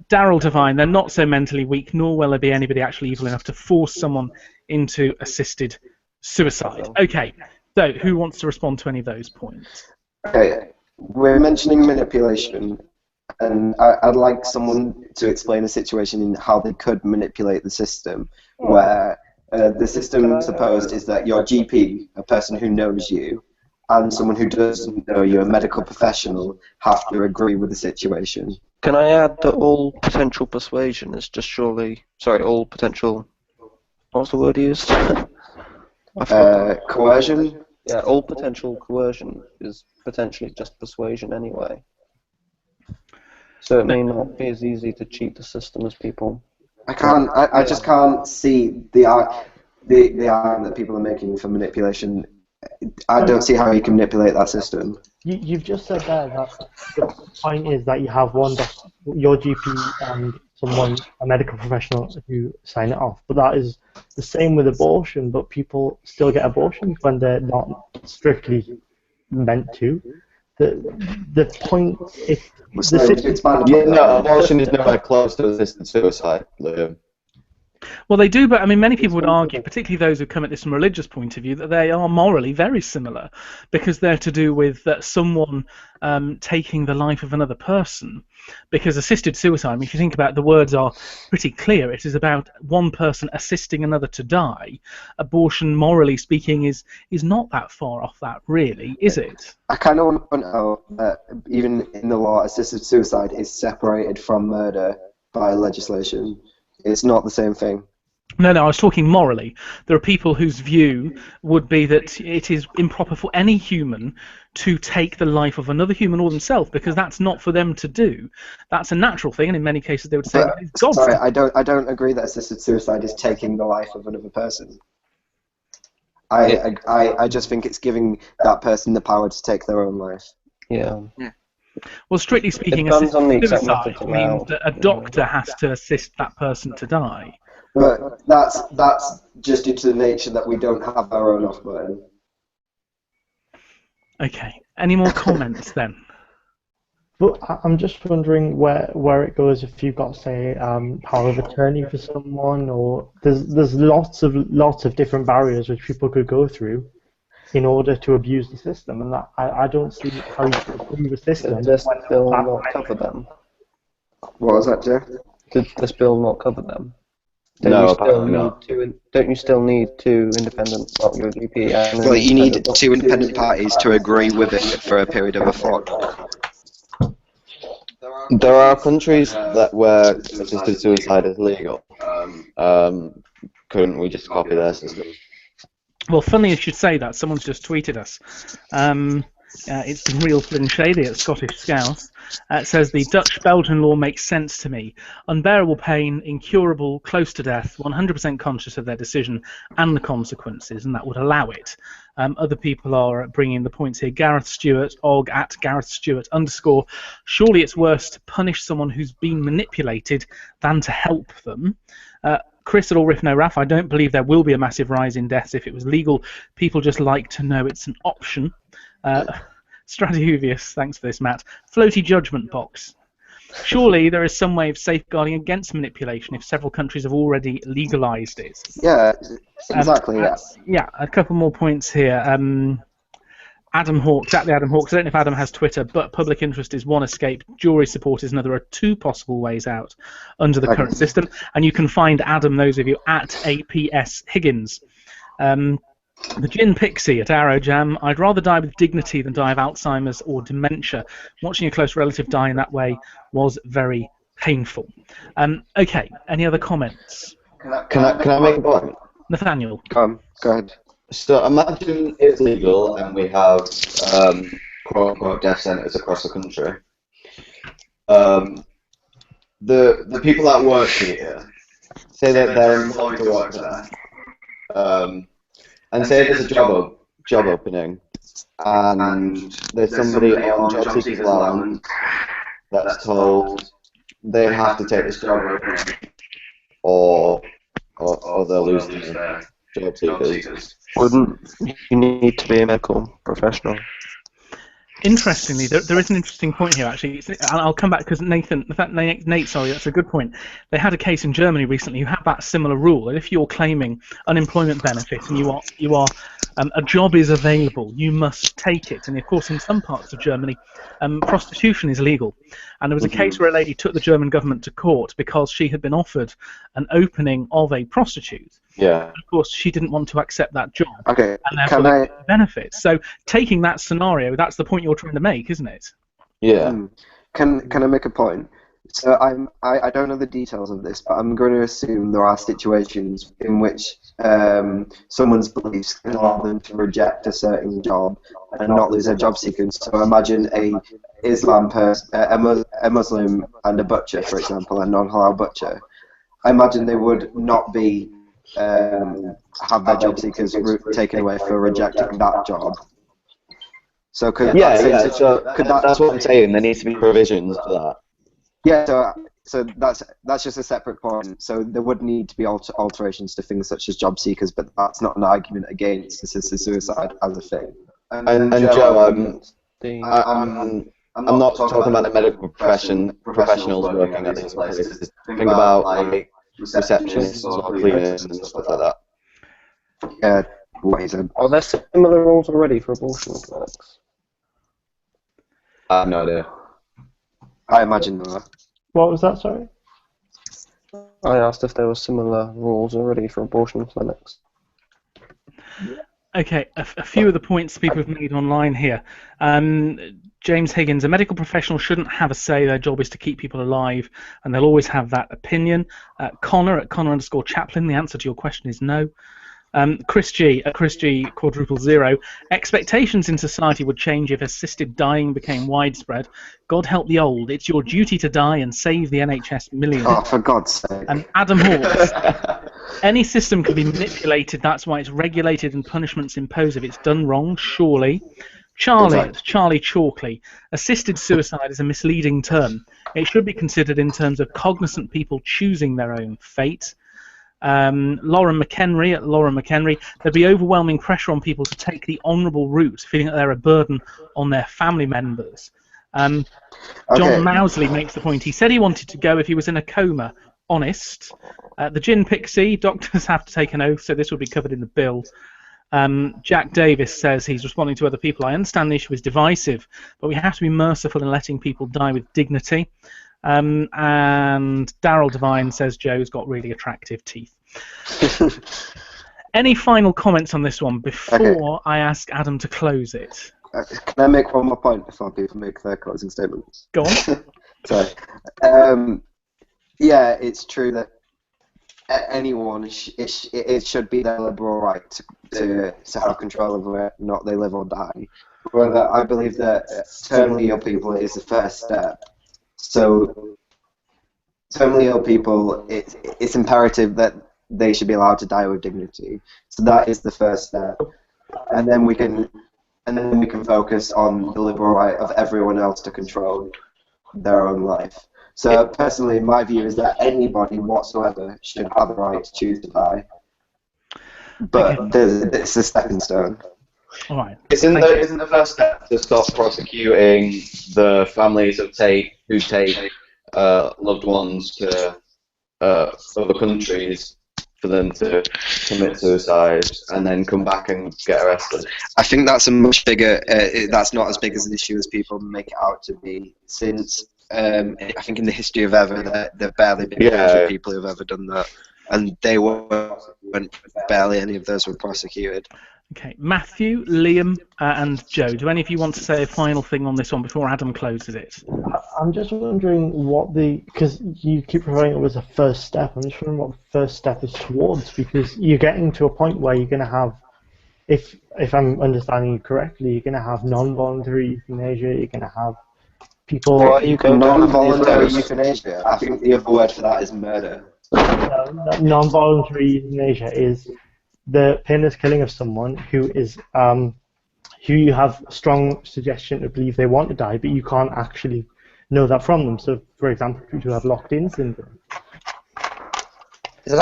Daryl Devine, they're not so mentally weak, nor will there be anybody actually evil enough to force someone into assisted suicide. Okay, so who wants to respond to any of those points? Okay, we're mentioning manipulation, and I'd like someone to explain a situation in how they could manipulate the system, where the system supposed is that your GP, a person who knows you, and someone who doesn't know you, a medical professional, have to agree with the situation. Can I add that all potential persuasion is just all potential, what's the word used? Coercion? Yeah, all potential coercion is potentially just persuasion anyway. So it may not be as easy to cheat the system as people. I just can't see the argument that people are making for manipulation. I don't see how you can manipulate that system. You've just said there that the point is that you have your GP and someone, a medical professional, who sign it off. But that is the same with abortion. But people still get abortions when they're not strictly meant to. The point, if the So system, expand Yeah, upon no, that. abortion is nowhere close to assisted suicide, Liam. Well, they do, but I mean, many people would argue, particularly those who come at this from a religious point of view, that they are morally very similar, because they're to do with someone taking the life of another person. Because assisted suicide, I mean, if you think about it, the words are pretty clear. It is about one person assisting another to die. Abortion, morally speaking, is not that far off that, really, is it? I kind of want to point out that even in the law, assisted suicide is separated from murder by legislation. It's not the same thing. No, I was talking morally. There are people whose view would be that it is improper for any human to take the life of another human or themselves, because that's not for them to do. That's a natural thing, and in many cases they would say But, it's God's sorry, thing. I don't agree that assisted suicide is taking the life of another person. I just think it's giving that person the power to take their own life. Yeah. Well, strictly speaking, depends on the assisted exact suicide methods means allowed. that a doctor has to assist that person to die. But that's just due to the nature that we don't have our own off button. Okay. Any more comments then? but I'm just wondering where it goes if you've got, say, power of attorney for someone, or there's lots of different barriers which people could go through in order to abuse the system, and that I don't see how you can improve a system. Did this when bill that not many- cover them? What was that, Jeff? Did this bill not cover them? No, you still apparently need not. don't you still need two independent, well, your GP and an Well, you need independent two independent parties to agree with it for a period of a thought. There are countries where assisted suicide is legal. Couldn't we just copy their system? Well, funny you should say that. Someone's just tweeted us. It's the real Flynn Shady at Scottish Scouse. It says the Dutch-Belgian law makes sense to me. Unbearable pain, incurable, close to death, 100% conscious of their decision and the consequences, and that would allow it. Other people are bringing the points here. Gareth Stewart, og at Gareth Stewart _ surely it's worse to punish someone who's been manipulated than to help them. Chris at All Riff No Raff, I don't believe there will be a massive rise in deaths if it was legal. People just like to know it's an option. Stradiuvius, thanks for this, Matt. Floaty Judgment Box. Surely there is some way of safeguarding against manipulation if several countries have already legalised it. Yeah, exactly. Yeah. Yeah, a couple more points here. Adam Hawks, at the Adam Hawks. I don't know if Adam has Twitter, but public interest is one escape, jury support is another. There are two possible ways out under the current system, and you can find Adam, those of you, at APS Higgins. The Gin Pixie at Arrow Jam. I'd rather die with dignity than die of Alzheimer's or dementia. Watching a close relative die in that way was very painful. Okay, any other comments? Can I make a point? Nathaniel. Go ahead. So imagine it's legal and we have quote-unquote death centres across the country. The people that work here say that they're employed to work there, and say there's a job opening, and there's somebody on job seekers allowance that's told they have to take this job opening, or they'll lose their job seekers. Wouldn't you need to be a medical professional? Interestingly, there is an interesting point here, actually. I'll come back because Nate, sorry, that's a good point. They had a case in Germany recently who had that similar rule, that if you're claiming unemployment benefit and you are a job is available, you must take it. And of course, in some parts of Germany, prostitution is legal. And there was a case where a lady took the German government to court because she had been offered an opening of a prostitute. Yeah. And of course, she didn't want to accept that job. Okay. And therefore, they got benefits. So, taking that scenario, that's the point you're trying to make, isn't it? Yeah. Can I make a point? So I don't know the details of this, but I'm going to assume there are situations in which someone's beliefs can allow them to reject a certain job and not lose their job seekers. So imagine a Muslim and a butcher, for example, a non-halal butcher. I imagine they would not be have their job seekers taken away for rejecting that job. So could that's what I'm saying. There needs to be provisions for that. Yeah, so so that's just a separate point. So there would need to be alterations to things such as job seekers, but that's not an argument against assisted suicide as a thing. And Joe, The I'm not talking about the medical professionals working at these places. Think about like receptionists or cleaners and stuff like that. Yeah, what he said. Are there similar rules already for abortion clinics? I have no idea. I imagine there are. What was that, sorry? I asked if there were similar rules already for abortion clinics. Okay, a few of the points people have made online here. James Higgins, a medical professional shouldn't have a say. Their job is to keep people alive, and they'll always have that opinion. Connor at Connor_Chaplin, the answer to your question is no. Chris G, @ChrisG_0, expectations in society would change if assisted dying became widespread. God help the old. It's your duty to die and save the NHS millions. Oh, for God's sake. And Adam Hawes, any system can be manipulated. That's why it's regulated and punishments imposed if it's done wrong, surely. Charlie Chalkley, assisted suicide is a misleading term. It should be considered in terms of cognizant people choosing their own fate. Lauren McHenry, there'd be overwhelming pressure on people to take the honourable route, feeling that they're a burden on their family members. John Mousley makes the point. He said he wanted to go if he was in a coma. Honest. The Gin Pixie, doctors have to take an oath, so this will be covered in the bill. Jack Davis says he's responding to other people. I understand the issue is divisive, but we have to be merciful in letting people die with dignity. And Daryl Devine says Joe's got really attractive teeth. Any final comments on this one before I ask Adam to close it? Can I make one more point before people make their closing statements? Go on. Sorry. Yeah, it's true that anyone, it should be their liberal right to have control over it, not they live or die. However, I believe that terminally ill people is the first step. So, terminally ill people, it's imperative that they should be allowed to die with dignity. So that is the first step, and then we can focus on the liberal right of everyone else to control their own life. So personally, my view is that anybody whatsoever should have the right to choose to die. But it's a stepping stone. All right. Isn't the first step to stop prosecuting the families who take loved ones to other countries for them to commit suicide and then come back and get arrested? I think that's a much bigger. That's not as big as an issue as people make it out to be. Since I think in the history of ever, there've barely been 100 people who've ever done that, and they weren't barely any of those were prosecuted. Okay, Matthew, Liam, and Joe. Do any of you want to say a final thing on this one before Adam closes it? I'm just wondering because you keep referring to it as a first step. I'm just wondering what the first step is towards, because you're getting to a point where you're going to have, if I'm understanding you correctly, you're going to have non-voluntary euthanasia. You're going to have people. Non-voluntary euthanasia. I think the other word for that is murder. Non-voluntary euthanasia is the painless killing of someone who you have strong suggestion to believe they want to die, but you can't actually know that from them. So, for example, people who have locked-in syndrome. That's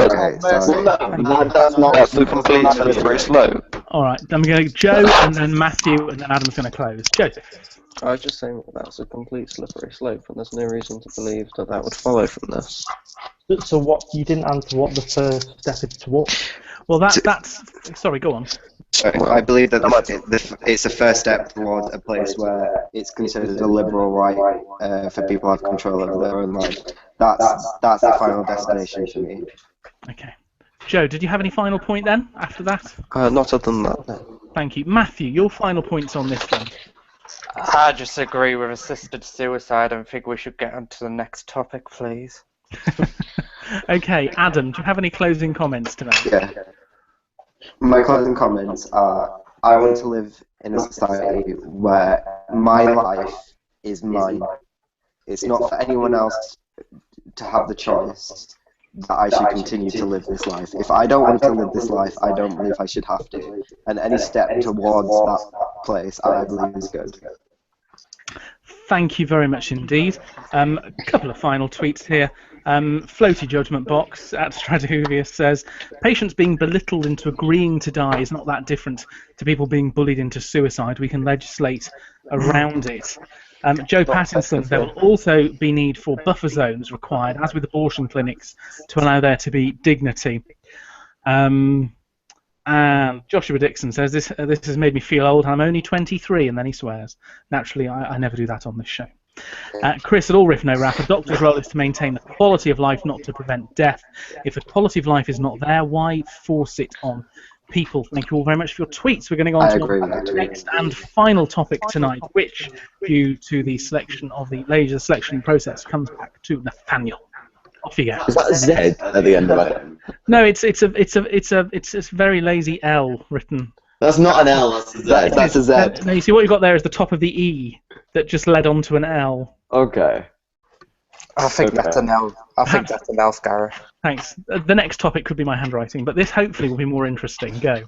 the complete slippery slope. All right, then we're going to go Joe, and then Matthew, and then Adam's going to close. Joseph. I was just saying that's a complete slippery slope, and there's no reason to believe that would follow from this. So what, you didn't answer what the first step is towards? Well, that's... Sorry, go on. Sorry, I believe that it's a first step towards a place where it's considered a liberal right for people to have control over their own life. That's the final destination for me. Okay. Joe, did you have any final point then, after that? Not other than that, no. Thank you. Matthew, your final points on this one. I just agree with assisted suicide and think we should get on to the next topic, please. Okay, Adam, do you have any closing comments to make? Yeah. My closing comments are, I want to live in a society where my life is mine. It's not for anyone else to have the choice that I should continue to live this life. If I don't want to live this life, I don't believe I should have to. And any step towards that place, I believe is good. Thank you very much indeed. A couple of final tweets here. Floaty Judgment Box at Straduvius says, patients being belittled into agreeing to die is not that different to people being bullied into suicide. We can legislate around it. Joe Pattinson, there will also be need for buffer zones required, as with abortion clinics, to allow there to be dignity. And Joshua Dixon says, this has made me feel old. I'm only 23, and then he swears. Naturally, I never do that on this show. Chris at All Riff No Rap, a doctor's role is to maintain the quality of life, not to prevent death. If the quality of life is not there, why force it on people? Thank you all very much for your tweets. We're going to go on to the next and final topic tonight, which, due to the selection of the laser selection process, comes back to Nathaniel. Off you go. Is that a Z at the end of it? No, it's a very lazy L written. That's not an L, that's a Z. That's a Z. No, you see what you've got there is the top of the E that just led on to an L. Okay. I think that's an L. I think that's an L, Gareth. Thanks. The next topic could be my handwriting, but this hopefully will be more interesting. Go.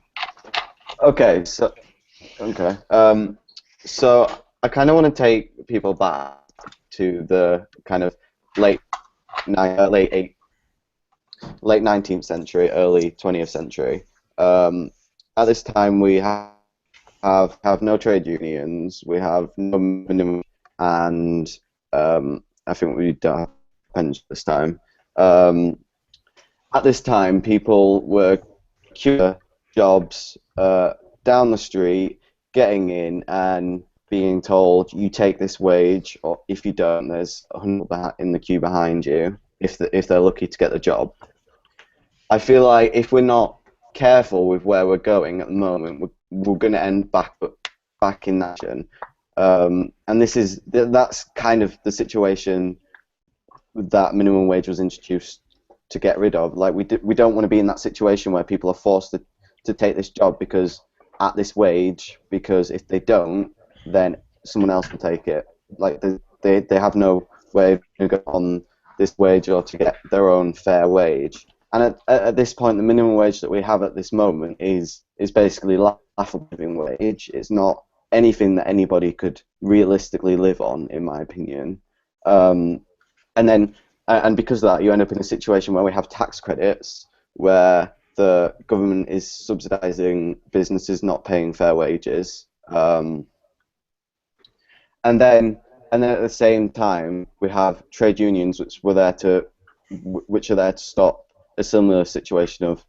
Okay, so I kind of want to take people back to the kind of late 19th century, early 20th century. At this time, we have no trade unions, we have no minimum, and I think we don't have pensions this time. At this time, people were queuing jobs down the street, getting in and being told, you take this wage, or if you don't, there's 100 in the queue behind you, if they're lucky to get the job. I feel like if we're not careful with where we're going at the moment, we're going to end back in that situation. And that's kind of the situation that minimum wage was introduced to get rid of. Like we don't want to be in that situation where people are forced to take this job because at this wage, because if they don't, then someone else will take it. Like they have no way to go on this wage or to get their own fair wage. And at this point, the minimum wage that we have at this moment is basically laughable living wage. It's not anything that anybody could realistically live on, in my opinion. And because of that, you end up in a situation where we have tax credits, where the government is subsidising businesses not paying fair wages. And then at the same time, we have trade unions, which are there to stop a similar situation of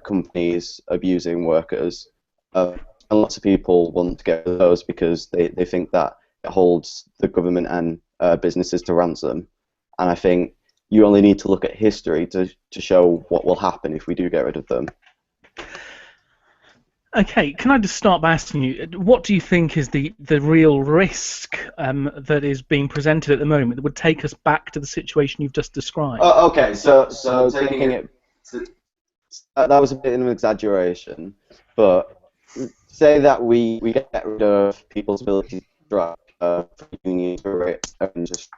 companies abusing workers. And lots of people want to get rid of those because they think that it holds the government and businesses to ransom. And I think you only need to look at history to show what will happen if we do get rid of them. Okay, can I just start by asking you, what do you think is the real risk that is being presented at the moment that would take us back to the situation you've just described? Okay, so taking it, that was a bit of an exaggeration, but say that we get rid of people's ability to strike for unions and just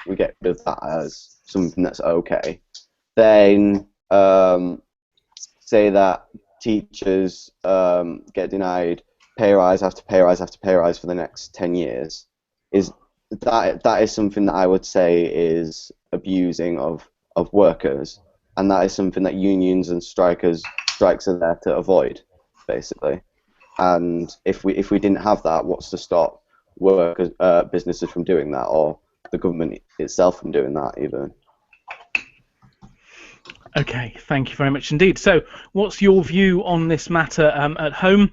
we get rid of that as something that's okay. Then say that teachers get denied pay rise after pay rise after pay rise for the next 10 years. That is something that I would say is abusing of workers, and that is something that unions and strikes are there to avoid, basically. And if we didn't have that, what's to stop workers, businesses from doing that, or the government itself from doing that even? Okay, thank you very much indeed. So, what's your view on this matter at home?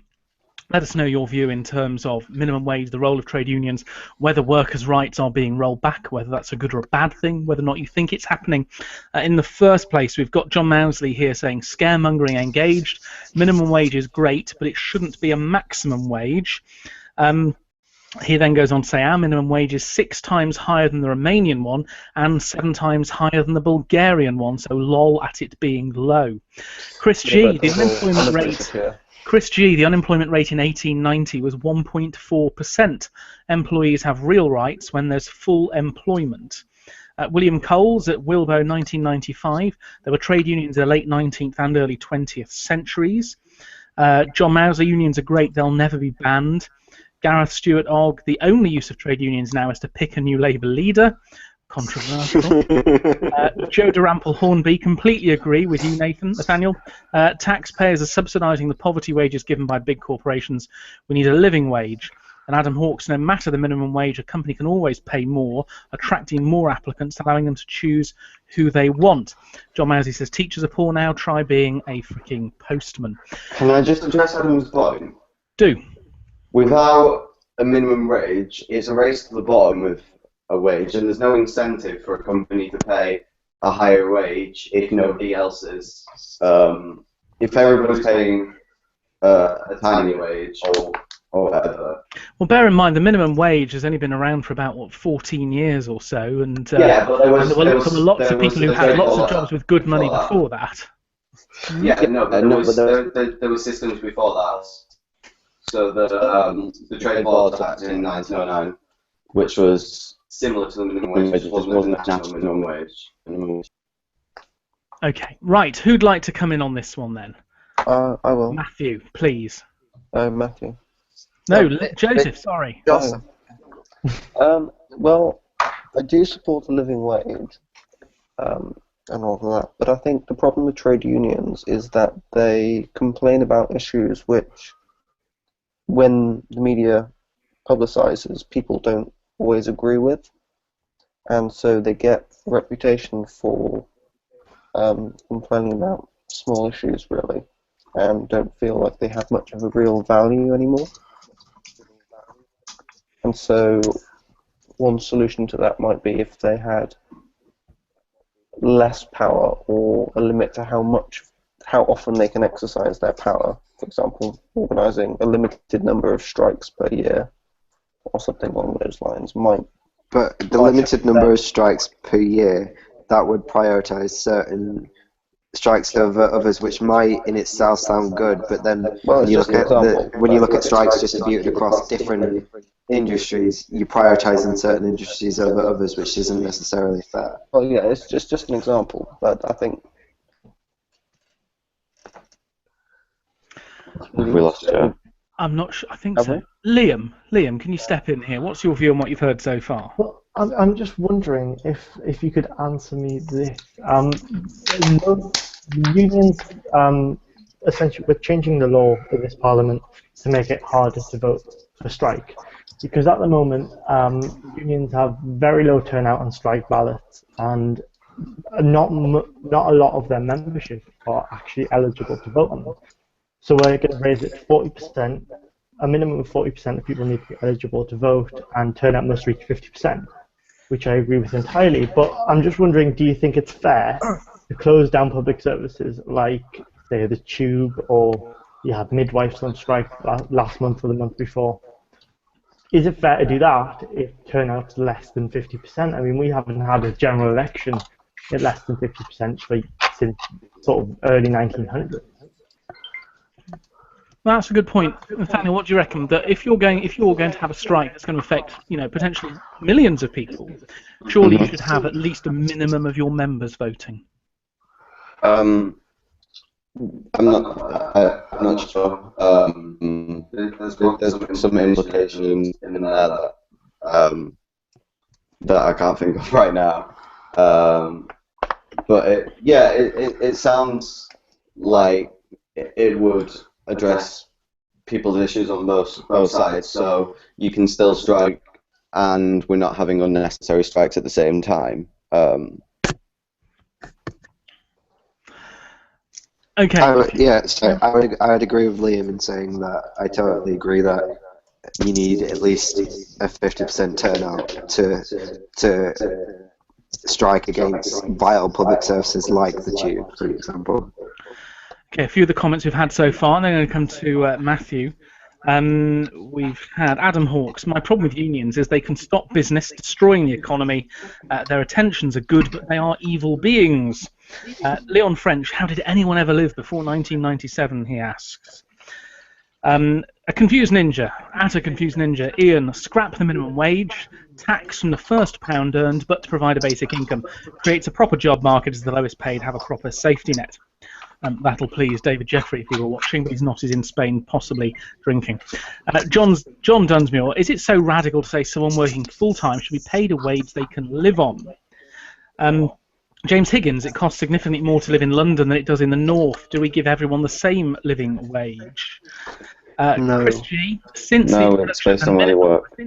Let us know your view in terms of minimum wage, the role of trade unions, whether workers' rights are being rolled back, whether that's a good or a bad thing, whether or not you think it's happening. In the first place, we've got John Mousley here saying scaremongering engaged. Minimum wage is great, but it shouldn't be a maximum wage. He then goes on to say our minimum wage is 6 times higher than the Romanian one and 7 times higher than the Bulgarian one, so lol at it being low. Chris G, the unemployment rate in 1890 was 1.4%. Employees have real rights when there's full employment. William Coles at Wilbo 1995, there were trade unions in the late 19th and early 20th centuries. John Mauser, unions are great, they'll never be banned. Gareth Stewart Og, the only use of trade unions now is to pick a new Labour leader. Controversial. Joe Durampel Hornby, completely agree with you, Nathaniel. Taxpayers are subsidising the poverty wages given by big corporations. We need a living wage. And Adam Hawkes, no matter the minimum wage, a company can always pay more, attracting more applicants, allowing them to choose who they want. John Mousey says, teachers are poor now, try being a freaking postman. Can I just address Adam's point? Do. Without a minimum wage, it's a race to the bottom with a wage, and there's no incentive for a company to pay a higher wage if nobody else is. If everybody's paying a tiny wage or whatever. Well, bear in mind the minimum wage has only been around for about 14 years or so, and yeah, but there were lots of people who had lots of jobs with good money before that. Yeah, no, but there were systems before that. So the Trade Board Act in 1909, which was similar to the minimum wage, wasn't a national minimum wage. Okay, right. Who'd like to come in on this one then? I will. Matthew, please. Matthew. No, Joseph. Sorry. Joseph. Well, I do support the living wage and all of that, but I think the problem with trade unions is that they complain about issues which, when the media publicises, people don't always agree with, and so they get a reputation for complaining about small issues, really, and don't feel like they have much of a real value anymore. And so one solution to that might be if they had less power or a limit to how often they can exercise their power. For example, organising a limited number of strikes per year or something along those lines might. But the limited number of strikes per year, that would prioritise certain strikes over others, which might in itself sound good, but then when you look at strikes distributed across different industries, you prioritise in certain industries over others, which isn't necessarily fair. Well, yeah, it's just an example, but I think. We lost Joe. I'm not sure. I think so. Liam, can you step in here? What's your view on what you've heard so far? Well, I'm just wondering if you could answer me this. The unions, essentially, we're changing the law in this parliament to make it harder to vote for strike. Because at the moment, unions have very low turnout on strike ballots, and not a lot of their membership are actually eligible to vote on them. So we're going to raise it to 40%. A minimum of 40% of people need to be eligible to vote, and turnout must reach 50%, which I agree with entirely. But I'm just wondering, do you think it's fair to close down public services like, say, the Tube, or you had midwives on strike last month or the month before? Is it fair to do that if turnout's less than 50%? I mean, we haven't had a general election at less than 50% since sort of early 1900s. Well, that's a good point, Nathaniel. What do you reckon? That if you're going to have a strike that's going to affect, potentially millions of people, surely you should have at least a minimum of your members voting. I'm not sure. There's some implications in there that I can't think of right now. But it sounds like it would address people's issues on both sides. So you can still strike, and we're not having unnecessary strikes at the same time. Okay. I would agree with Liam in saying that. I totally agree that you need at least a 50% turnout to strike against vital public services like the Tube, for example. Okay, a few of the comments we've had so far, and then I'm going to come to Matthew. We've had Adam Hawkes. My problem with unions is they can stop business destroying the economy. Their intentions are good, but they are evil beings. Leon French, how did anyone ever live before 1997, he asks. A confused ninja, Ian, scrap the minimum wage, tax from the first pound earned, but to provide a basic income. Creates a proper job market as the lowest paid have a proper safety net. That'll please David Jeffrey if he were watching, but he's not. He's in Spain, possibly drinking. John Dunsmuir, is it so radical to say someone working full-time should be paid a wage they can live on? James Higgins, it costs significantly more to live in London than it does in the north. Do we give everyone the same living wage? No. Chris G, it's based on where they work.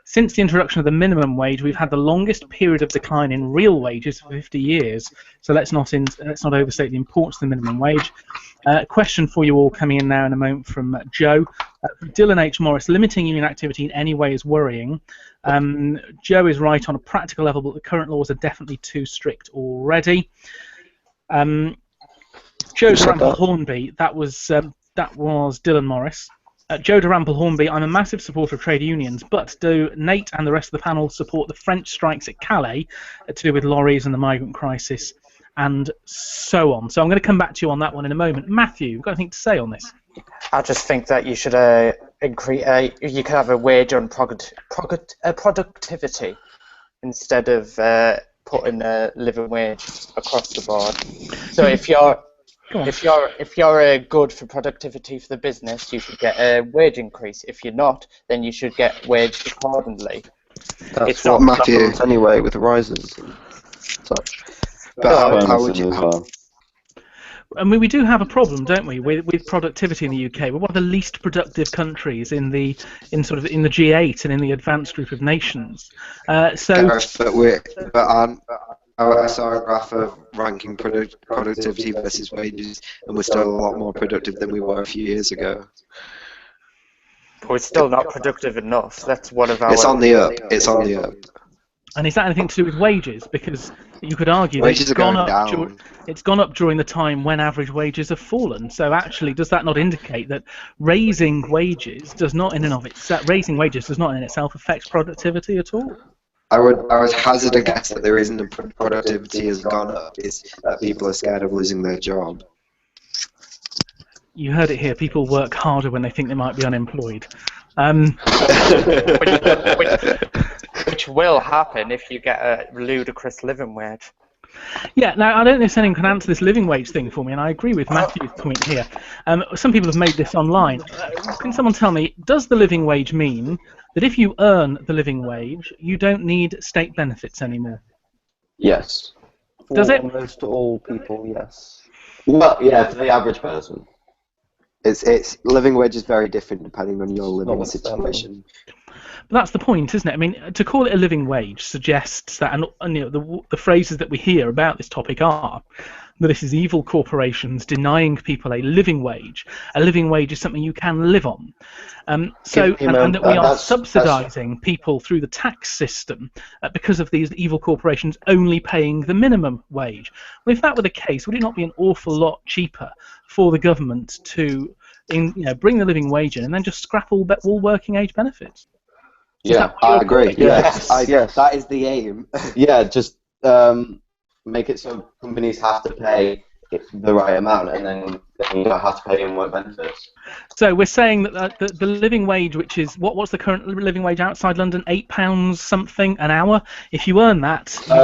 Since the introduction of the minimum wage, we've had the longest period of decline in real wages for 50 years. So let's not overstate the importance of the minimum wage. Question for you all coming in now in a moment from Joe. Dylan H. Morris, limiting union activity in any way is worrying. Joe is right on a practical level, but the current laws are definitely too strict already. Joe Rample Hornby, that was Dylan Morris. Joe de Rample Hornby, I'm a massive supporter of trade unions, but do Nate and the rest of the panel support the French strikes at Calais to do with lorries and the migrant crisis and so on? So I'm going to come back to you on that one in a moment. Matthew, you've got anything to say on this? I just think that you should increase. You could have a wage on productivity instead of putting a living wage across the board. So if you're good for productivity for the business, you should get a wage increase. If you're not, then you should get waged accordingly. That's what happens anyway with rises and such. But how would you? I mean, we do have a problem, don't we, with productivity in the UK? We're one of the least productive countries in the G8 and in the advanced group of nations. I saw a graph of ranking productivity versus wages, and we're still a lot more productive than we were a few years ago. But we're still not productive enough. That's one of our. It's on the up. It's on the up. And is that anything to do with wages? Because you could argue that wages are going down. It's gone up during the time when average wages have fallen. So actually, does that not indicate that raising wages does not in itself affect productivity at all? I would hazard a guess that the reason the productivity has gone up is that people are scared of losing their job. You heard it here. People work harder when they think they might be unemployed. Which will happen if you get a ludicrous living wage. Yeah, now I don't know if anyone can answer this living wage thing for me, and I agree with Matthew's point here. Some people have made this online. Can someone tell me, does the living wage mean that if you earn the living wage, you don't need state benefits anymore? Yes. Does it? Almost all people, yes. Well, yeah, for the average person. It's living wage is very different depending on your living situation. But that's the point, isn't it? I mean, to call it a living wage suggests that, and the phrases that we hear about this topic are that this is evil corporations denying people a living wage. A living wage is something you can live on. And that we are subsidising people through the tax system because of these evil corporations only paying the minimum wage. Well, if that were the case, would it not be an awful lot cheaper for the government to bring the living wage in and then just scrap all working age benefits? Yeah, I agree. Yes, that is the aim. Yeah, just make it so companies have to pay the right amount, and then you don't have to pay in work benefits. So we're saying that the living wage, which is what's the current living wage outside London? £8 something an hour. If you earn that, you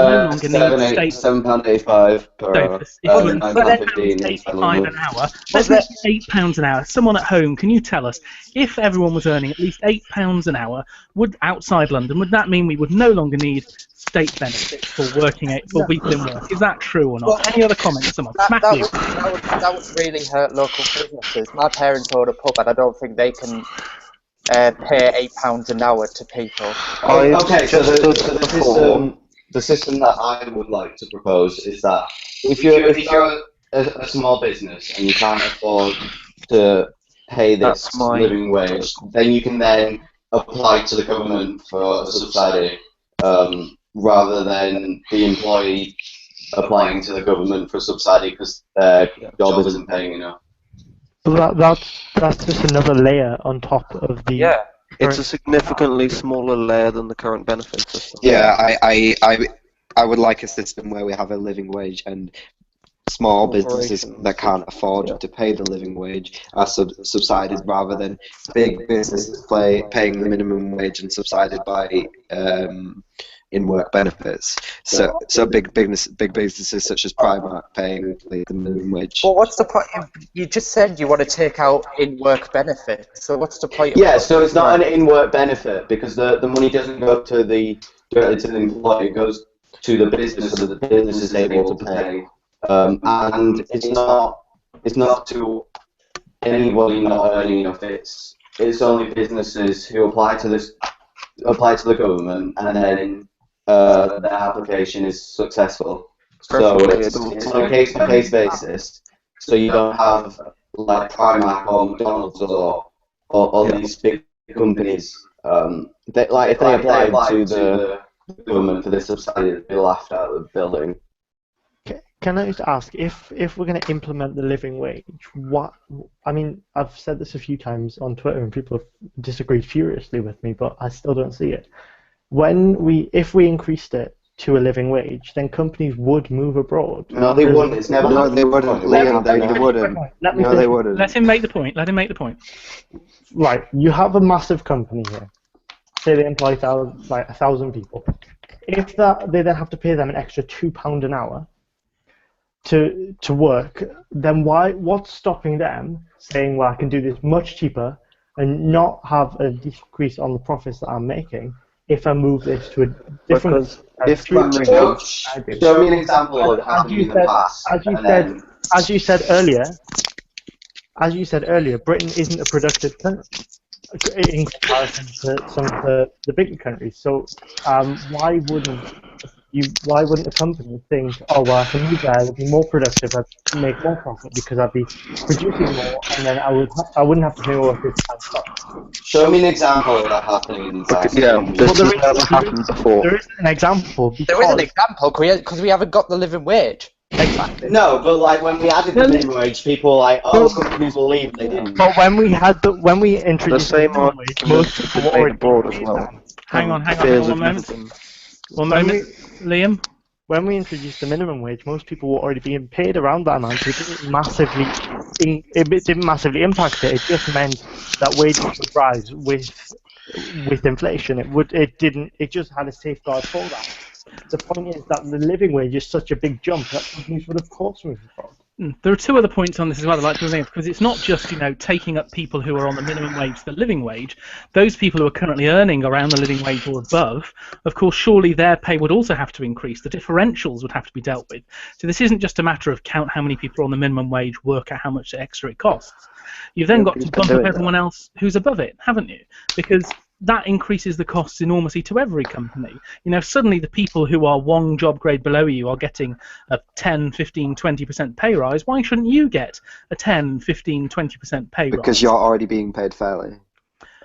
no longer need state. £7.85 per hour. £9.15 an hour. Let's make it £8 an hour. Someone at home, can you tell us if everyone was earning at least £8 an hour, outside London, would that mean we would no longer need state benefits for people in work? Is that true or not? Well, any other comments, someone? Matthew. That would really hurt local businesses. My parents own a pub, and I don't think they can pay £8 an hour to people. Okay, so the system that I would like to propose is that if you're a small business and you can't afford to pay this living wage, then you can then apply to the government for a subsidy, rather than the employee applying to the government for a subsidy because their job isn't paying enough. But that's just another layer on top of the. Yeah, it's a significantly smaller layer than the current benefit system. Yeah, I would like a system where we have a living wage and small businesses that can't afford to pay the living wage are subsidized rather than big businesses paying the minimum wage and subsidized by in-work benefits. So big businesses such as Primark paying the minimum wage. Well, what's the point? You just said you want to take out in-work benefits. So what's the point? Yeah, so it's not an in-work benefit because the money doesn't go directly to the employee. It goes to the business, so that the business is able to pay. And it's not to anybody not earning enough. It's only businesses who apply to the government, and then their application is successful. So it's on a case-by-case basis. So you don't have like Primark or McDonald's or these big companies. If they applied to the government for this subsidy, they'd be laughed out of the building. Can I just ask, if we're going to implement the living wage, I've said this a few times on Twitter and people have disagreed furiously with me, but I still don't see it. If we increased it to a living wage, then companies would move abroad. No, they wouldn't. It's never. No, they wouldn't. Liam, they wouldn't. No, they wouldn't. Let him make the point. Right, you have a massive company here. Say they employ 1,000 people. If they then have to pay them an extra £2 an hour to work, then what's stopping them saying, well, I can do this much cheaper and not have a decrease on the profits that I'm making if I move this to a different... Show me an example of it happening in the past. As you said earlier, Britain isn't a productive country in comparison to some of the bigger countries. So why wouldn't a company think, oh well, I can move there, I'd be more productive, I'd make more profit because I'd be producing more, and then I wouldn't have to pay all of this time. Show me an example of that happening in the past. Yeah, this has never happened before. There isn't an example. There is an example because we haven't got the living wage. Exactly. No, but like when we added the minimum wage, people were like, oh, companies will leave. They didn't. But when we introduced the same minimum wage, most people were already abroad as well. Hang on, one moment. One moment, Liam. When we introduced the minimum wage, most people were already being paid around that amount. It didn't massively impact it. It just meant that wages would rise with inflation. It just had a safeguard for that. The point is that the living wage is such a big jump that companies would of course move abroad. There are two other points on this as well I'd like to make, because it's not just taking up people who are on the minimum wage to the living wage. Those people who are currently earning around the living wage or above, of course, surely their pay would also have to increase. The differentials would have to be dealt with. So this isn't just a matter of count how many people are on the minimum wage, work out how much extra it costs. You've then got to bump up everyone else who's above it, haven't you? Because that increases the costs enormously to every company. Suddenly the people who are one job grade below you are getting a 10, 15, 20% pay rise. Why shouldn't you get a 10, 15, 20% pay rise? Because you're already being paid fairly.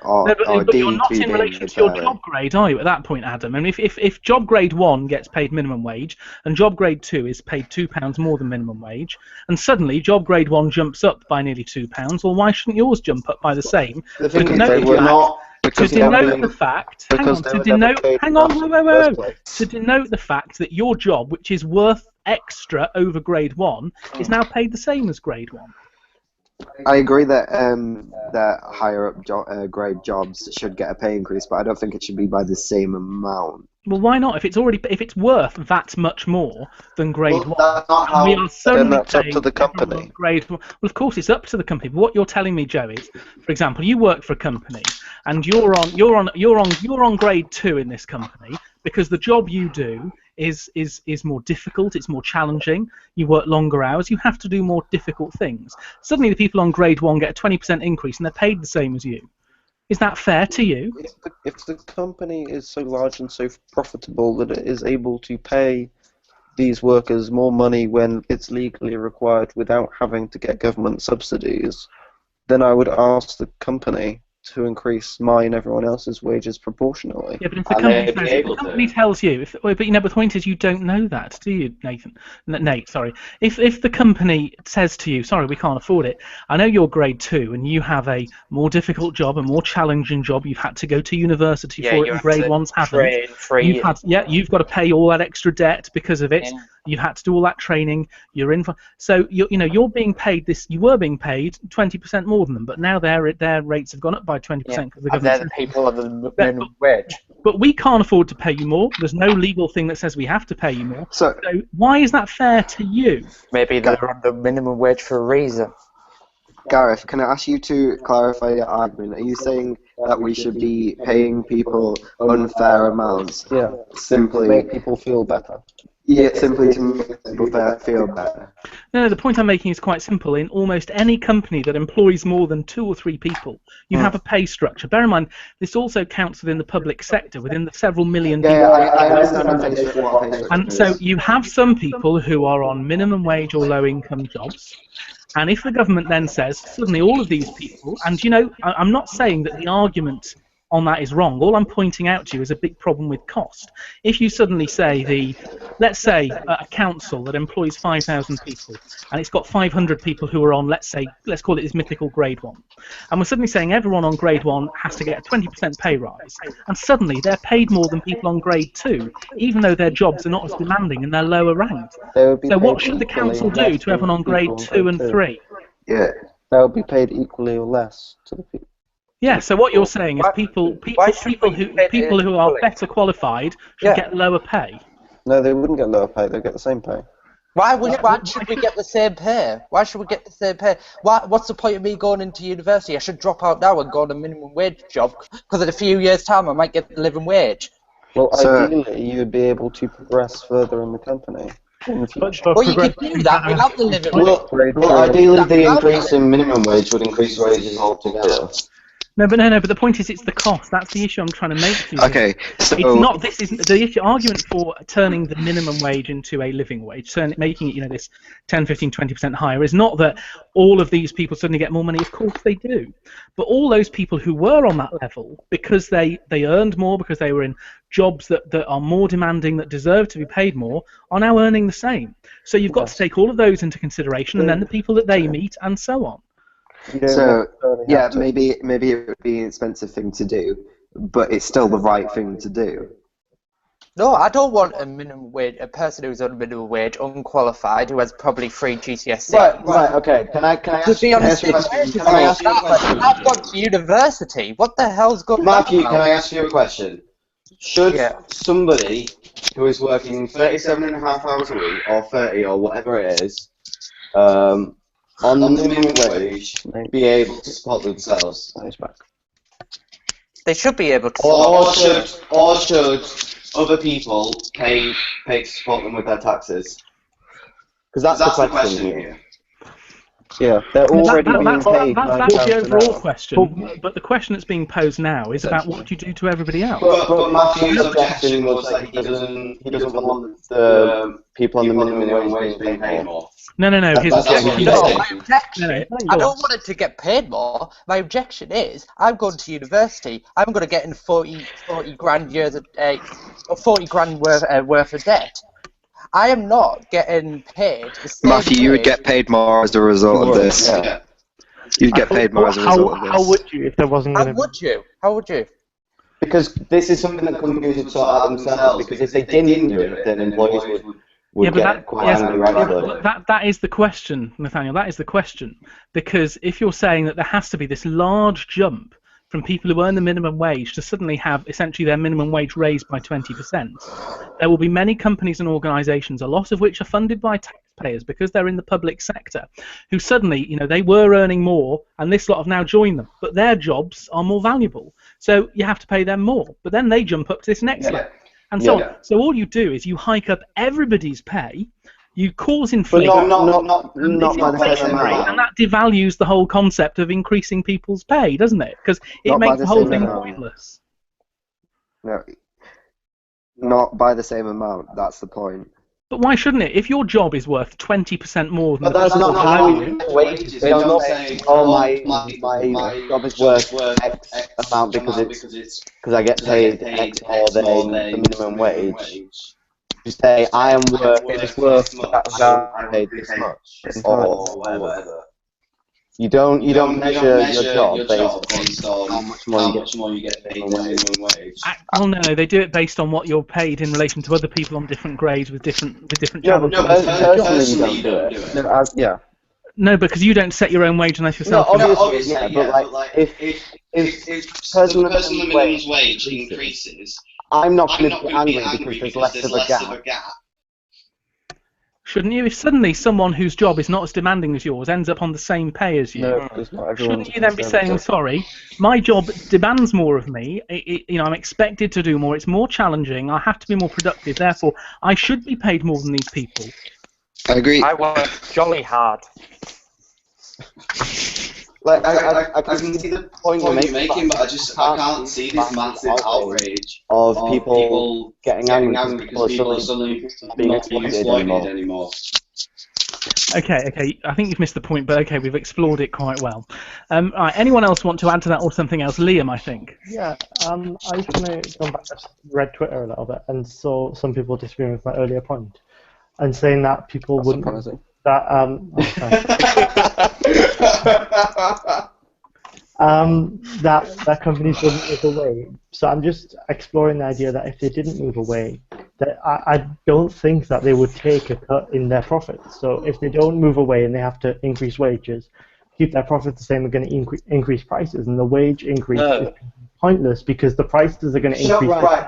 But you're not in relation to your job grade, are you, at that point, Adam? And if job grade 1 gets paid minimum wage and job grade 2 is paid £2 more than minimum wage, and suddenly job grade 1 jumps up by nearly £2, well, why shouldn't yours jump up by the same? The thing is, they were not... To denote the fact, to denote the fact that your job, which is worth extra over grade 1, is now paid the same as grade 1. I agree that higher up grade jobs should get a pay increase, but I don't think it should be by the same amount. Well, why not? If it's worth that much more than grade 1, that's not how, we are then that's up to the company. Grade 1. Well, of course, it's up to the company. But what you're telling me, Joe, is, for example, you work for a company and you're on grade 2 in this company because the job you do is more difficult. It's more challenging. You work longer hours. You have to do more difficult things. Suddenly, the people on grade 1 get a 20% increase and they're paid the same as you. Is that fair to you? If the company is so large and so profitable that it is able to pay these workers more money when it's legally required without having to get government subsidies, then I would ask the company to increase my and everyone else's wages proportionally. Yeah, but if the company tells you, but the point is you don't know that, do you, Nate? Sorry. If the company says to you, sorry, we can't afford it. I know you're grade 2 and you have a more difficult job, a more challenging job. You've had to go to university for it, and grade 1s haven't. You've got to pay all that extra debt because of it. You had to do all that training. You're in for, so you're being paid this. You were being paid 20% more than them, but now their rates have gone up by 20% because the And they're government. the people on the minimum wage. But we can't afford to pay you more. There's no legal thing that says we have to pay you more. So, So why is that fair to you? Maybe they're on the minimum wage for a reason. Gareth, can I ask you to clarify your argument? Are you saying that we should be paying people unfair amounts Yeah, simply, make people feel better. simply to make people feel better? No, the point I'm making is quite simple. In almost any company that employs more than 2 or 3 people, you have a pay structure. Bear in mind, this also counts within the public sector, within the several million people. Yeah, I understand what pay structure And so you have some people who are on minimum wage or low income jobs. And if the government then says, suddenly all of these people, and I'm not saying that the argument on that is wrong. All I'm pointing out to you is a big problem with cost. If you suddenly say let's say a council that employs 5,000 people, and it's got 500 people who are on, let's call it this mythical grade 1, and we're suddenly saying everyone on grade 1 has to get a 20% pay rise, and suddenly they're paid more than people on grade 2, even though their jobs are not as demanding and they're lower ranked. So what should the council do to everyone on grade 2 and 3? Yeah. They'll be paid equally or less to the people. Yeah, so what you're saying is people who are better qualified should get lower pay. No, they wouldn't get lower pay. They'd get the same pay. Why should we get the same pay? Why should we get the same pay? What's the point of me going into university? I should drop out now and go on a minimum wage job because in a few years' time I might get the living wage. Well, ideally, you'd be able to progress further in the company. Well, you could do that without the living wage. Well, ideally, the increase in minimum wage would increase wages altogether. No, but the point is, it's the cost. That's the issue I'm trying to make to you. Okay, so It's not. This is the issue. Argument for turning the minimum wage into a living wage, making it, this 10, 15, 20% higher, is not that all of these people suddenly get more money. Of course they do, but all those people who were on that level because they earned more, because they were in jobs that are more demanding, that deserve to be paid more, are now earning the same. So you've got to take all of those into consideration, and then the people that they meet, and so on. So yeah, maybe it would be an expensive thing to do, but it's still the right thing to do. No, I don't want a person who's on minimum wage, unqualified, who has probably 3 GCSE. Right, okay. Can I ask be honest, you a question? Can I ask you a question? I've gone to university. What the hell's going on? Matthew, can I ask you a question? Should somebody who is working 37.5 hours a week, or 30, or whatever it is, on the minimum wage, be able to support themselves? They should be able to. Or should other people pay to support them with their taxes? Because that's the question here. Yeah, they're already being paid. That's the overall question. But the question that's being posed now is about what do you do to everybody else. But Matthew's objection was that he doesn't want the people on the minimum wage being paid more. No. His objection. My objection. I don't want it to get paid more. My objection is, I'm going to university. I'm going to get in 40 grand or 40 grand worth of debt. I am not getting paid the same Matthew, you would get paid more as a result of this. Yeah. You'd get paid more as a result of this. How would you if there wasn't going to be? How would you? Because this is something that companies would sort out themselves, because if they didn't do it, then employees would get quite angry regularly. That is the question, Nathaniel. That is the question. Because if you're saying that there has to be this large jump from people who earn the minimum wage to suddenly have essentially their minimum wage raised by 20%, there will be many companies and organisations, a lot of which are funded by taxpayers because they're in the public sector, who suddenly, they were earning more, and this lot have now joined them, but their jobs are more valuable. So you have to pay them more, but then they jump up to this next level. And so on. So all you do is you hike up everybody's pay, you cause inflation, but not by the same amount. And that devalues the whole concept of increasing people's pay, doesn't it? Because it makes the whole thing pointless. No, not by the same amount. That's the point. But why shouldn't it? If your job is worth 20% more than but that's not how wages. They don't say, my job is worth X amount because I get paid X more than the minimum wage. You say, I am worth that amount, I paid this much, or whatever. You don't measure your job based on how much more you get paid in minimum wage. Well, no, they do it based on what you're paid in relation to other people on different grades with different No, but challenges. personally you don't do it. No, yeah. No, because you don't set your own wage unless you're No, self-employed. obviously, but like, if personal minimum wage increases, I'm not going to be angry because there's less of a gap. Shouldn't you? If suddenly someone whose job is not as demanding as yours ends up on the same pay as you, No, it's not everyone. shouldn't you then be saying, sorry, my job demands more of me, I'm expected to do more, it's more challenging, I have to be more productive, therefore I should be paid more than these people. I agree. I work jolly hard. Like, I can see the point you're making, but I can't see this massive outrage of people getting angry because people are suddenly being exploited anymore. Okay, I think you've missed the point, but okay, we've explored it quite well. Right, anyone else want to add to that or something else? Liam, I think. Yeah, I was going to go back to read Twitter a little bit and saw some people disagreeing with my earlier point and saying that people wouldn't. Surprising. That companies wouldn't move away. So I'm just exploring the idea that if they didn't move away, that I don't think that they would take a cut in their profits. So if they don't move away and they have to increase wages, keep their profits the same, are going to increase prices, and the wage increase is pointless because the prices are going to increase. Right.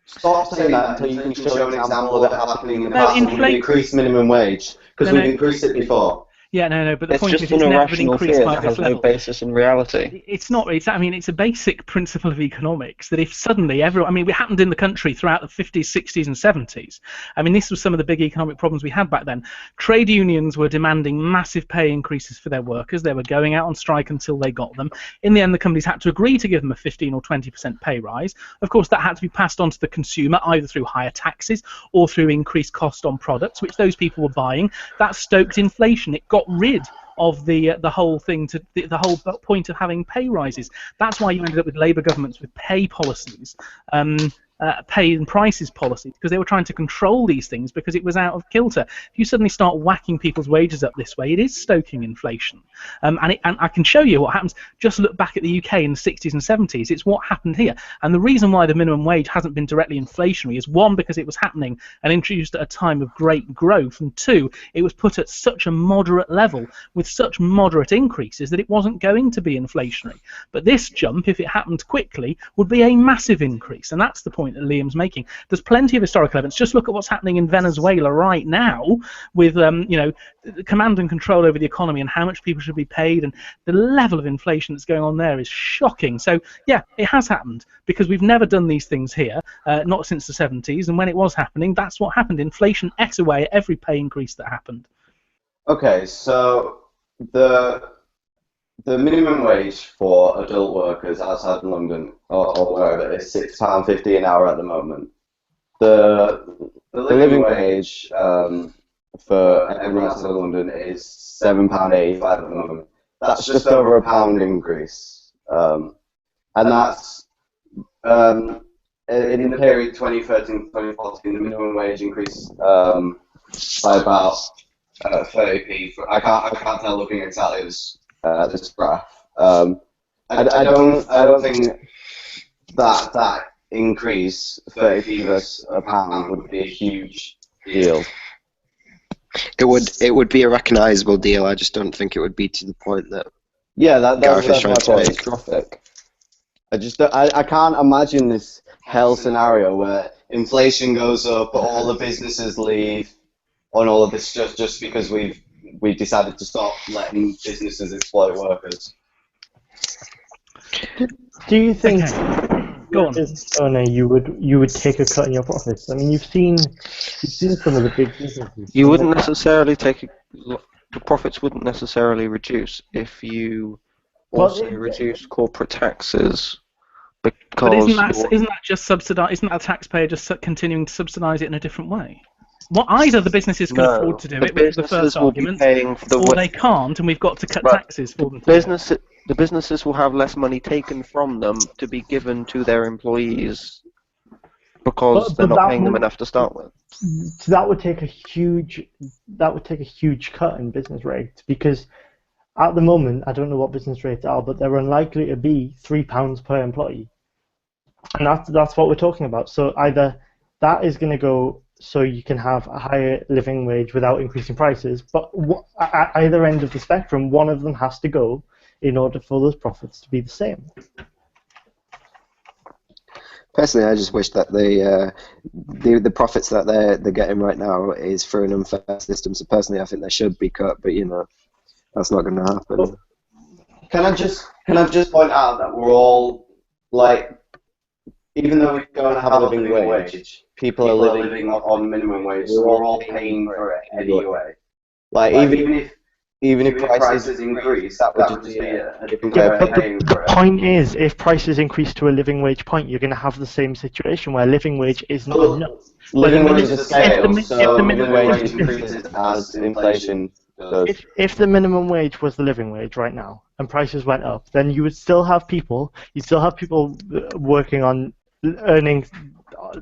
Stop saying that until you can show an example of it happening in the past when we increased minimum wage, because we've increased it before. Yeah, no, but the point is just it's an never been irrational increased fear by that this has level. no basis in reality. It's not. It's a basic principle of economics that if suddenly it happened in the country throughout the 50s, 60s, and 70s. I mean, this was some of the big economic problems we had back then. Trade unions were demanding massive pay increases for their workers. They were going out on strike until they got them. In the end, the companies had to agree to give them a 15 or 20% pay rise. Of course, that had to be passed on to the consumer either through higher taxes or through increased cost on products, which those people were buying. That stoked inflation. It got rid of the whole thing, to the whole point of having pay rises. That's why you ended up with Labour governments with pay policies, pay and prices policies, because they were trying to control these things because it was out of kilter. If you suddenly start whacking people's wages up this way, it is stoking inflation. And I can show you what happens. Just look back at the UK in the 60s and 70s. It's what happened here. And the reason why the minimum wage hasn't been directly inflationary is, one, because it was happening and introduced at a time of great growth, and two, it was put at such a moderate level with such moderate increases that it wasn't going to be inflationary. But this jump, if it happened quickly, would be a massive increase, and that's the point that Liam's making. There's plenty of historical evidence. Just look at what's happening in Venezuela right now with command and control over the economy and how much people should be paid, and the level of inflation that's going on there is shocking. So yeah, it has happened because we've never done these things here, not since the 70s, and when it was happening, that's what happened. Inflation ate away at every pay increase that happened. Okay, so the minimum wage for adult workers outside London or wherever is £6.50 an hour at the moment. The living wage for everyone outside of London is £7.85 at the moment. That's just over a £1 increase, and that's in the period 2013-2014. The minimum wage increased by about 30p. I can't tell looking exactly this graph. I don't think that increase 30p versus a pound would be a huge deal. It would be a recognisable deal. I just don't think it would be to the point that that's Gareth my is trying point. to make. I can't imagine this hell scenario where inflation goes up, all the businesses leave, and all of this just because we've decided to stop letting businesses exploit workers. Do you think, Go on. as an owner, you would take a cut in your profits? I mean, you've seen some of the big businesses. You wouldn't necessarily the profits wouldn't necessarily reduce if you also reduce corporate taxes, because. But isn't that just subsidise? Isn't that the taxpayer just continuing to subsidise it in a different way? What either the businesses can afford to do it, which is the first argument, or they can't, and we've got to cut taxes for them. The businesses will have less money taken from them to be given to their employees because they're not paying them enough to start with. So that would take a huge cut in business rates, because at the moment, I don't know what business rates are, but they're unlikely to be £3 per employee. And that's what we're talking about. So either that is going to go so you can have a higher living wage without increasing prices, but at either end of the spectrum, one of them has to go in order for those profits to be the same. Personally, I just wish that the profits that they're getting right now is through an unfair system. So personally, I think they should be cut, but that's not going to happen. Can I just point out that we're all like, even though we don't have a living wage, people are living on minimum wage, so we're all paying for it anyway. Like even if prices increase, that would just be a different way of paying for it. The point is, if prices increase to a living wage point, you're going to have the same situation where living wage is not enough. Living wage is a scale, so living wage increases as inflation goes. If the minimum wage was the living wage right now and prices went up, then you would still have people. You'd still have people working on earning,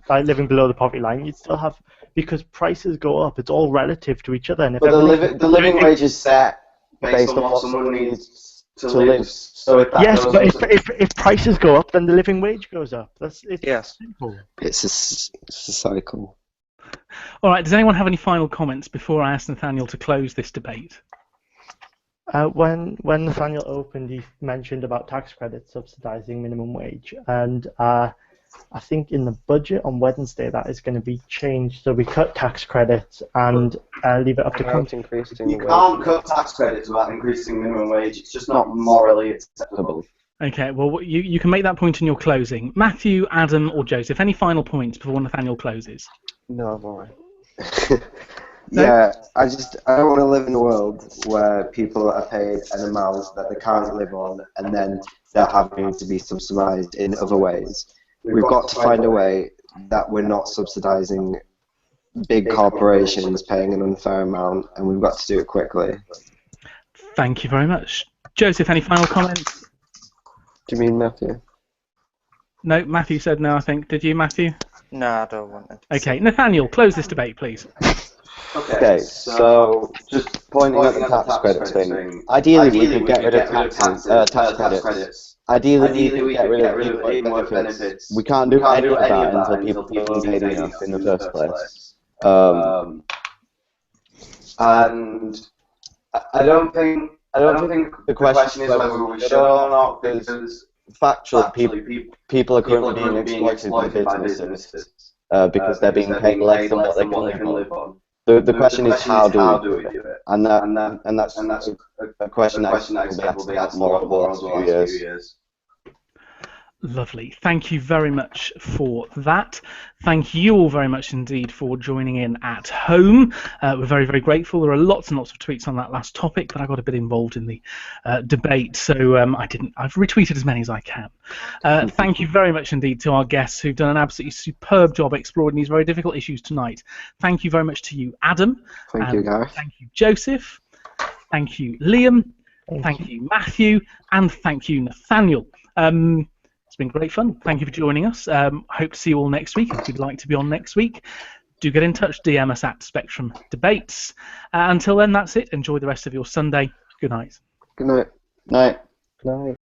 like living below the poverty line. You'd still have, because prices go up. It's all relative to each other. And if but the living wage is set based on what someone needs to live. So if that yes, goes but up, if prices go up, then the living wage goes up. It's simple. It's a cycle. All right, does anyone have any final comments before I ask Nathaniel to close this debate? When Nathaniel opened, he mentioned about tax credits subsidising minimum wage, and I think in the budget on Wednesday that is going to be changed. So we cut tax credits and leave it up to council. you can't cut tax credits without increasing minimum wage. It's just not morally acceptable. Okay, well, you can make that point in your closing. Matthew, Adam, or Joseph, any final points before Nathaniel closes? No, I'm alright. Yeah, I don't want to live in a world where people are paid an amount that they can't live on, and then they're having to be subsidised in other ways. We've got to find a way that we're not subsidising big corporations paying an unfair amount, and we've got to do it quickly. Thank you very much. Joseph, any final comments? Do you mean Matthew? No, Matthew said no, I think. Did you, Matthew? No, I don't want it. Okay, Nathaniel, close this debate, please. Okay, so just pointing at the tax credits thing. Ideally, we could get rid of tax credits. Ideally, we could get rid of in-work benefits. We can't do any of that until people are paid enough in the first place. And I don't think the question is whether we should or not, because factually, people are currently being exploited by businesses because they're being paid less than what they can live on. The question is how do we do it? And that's a question that will be asked more over the last few years. Lovely. Thank you very much for that. Thank you all very much indeed for joining in at home. We're very, very grateful. There are lots and lots of tweets on that last topic, but I got a bit involved in the debate, so I've retweeted as many as I can. Thank you very much indeed to our guests who've done an absolutely superb job exploring these very difficult issues tonight. Thank you very much to you, Adam. Thank you, Gareth. Thank you, Joseph. Thank you, Liam. Thank you, Matthew. And thank you, Nathaniel. It's been great fun. Thank you for joining us. Hope to see you all next week. If you'd like to be on next week, do get in touch. DM us at Spectrum Debates. Until then, that's it. Enjoy the rest of your Sunday. Good night. Good night. Night. Night.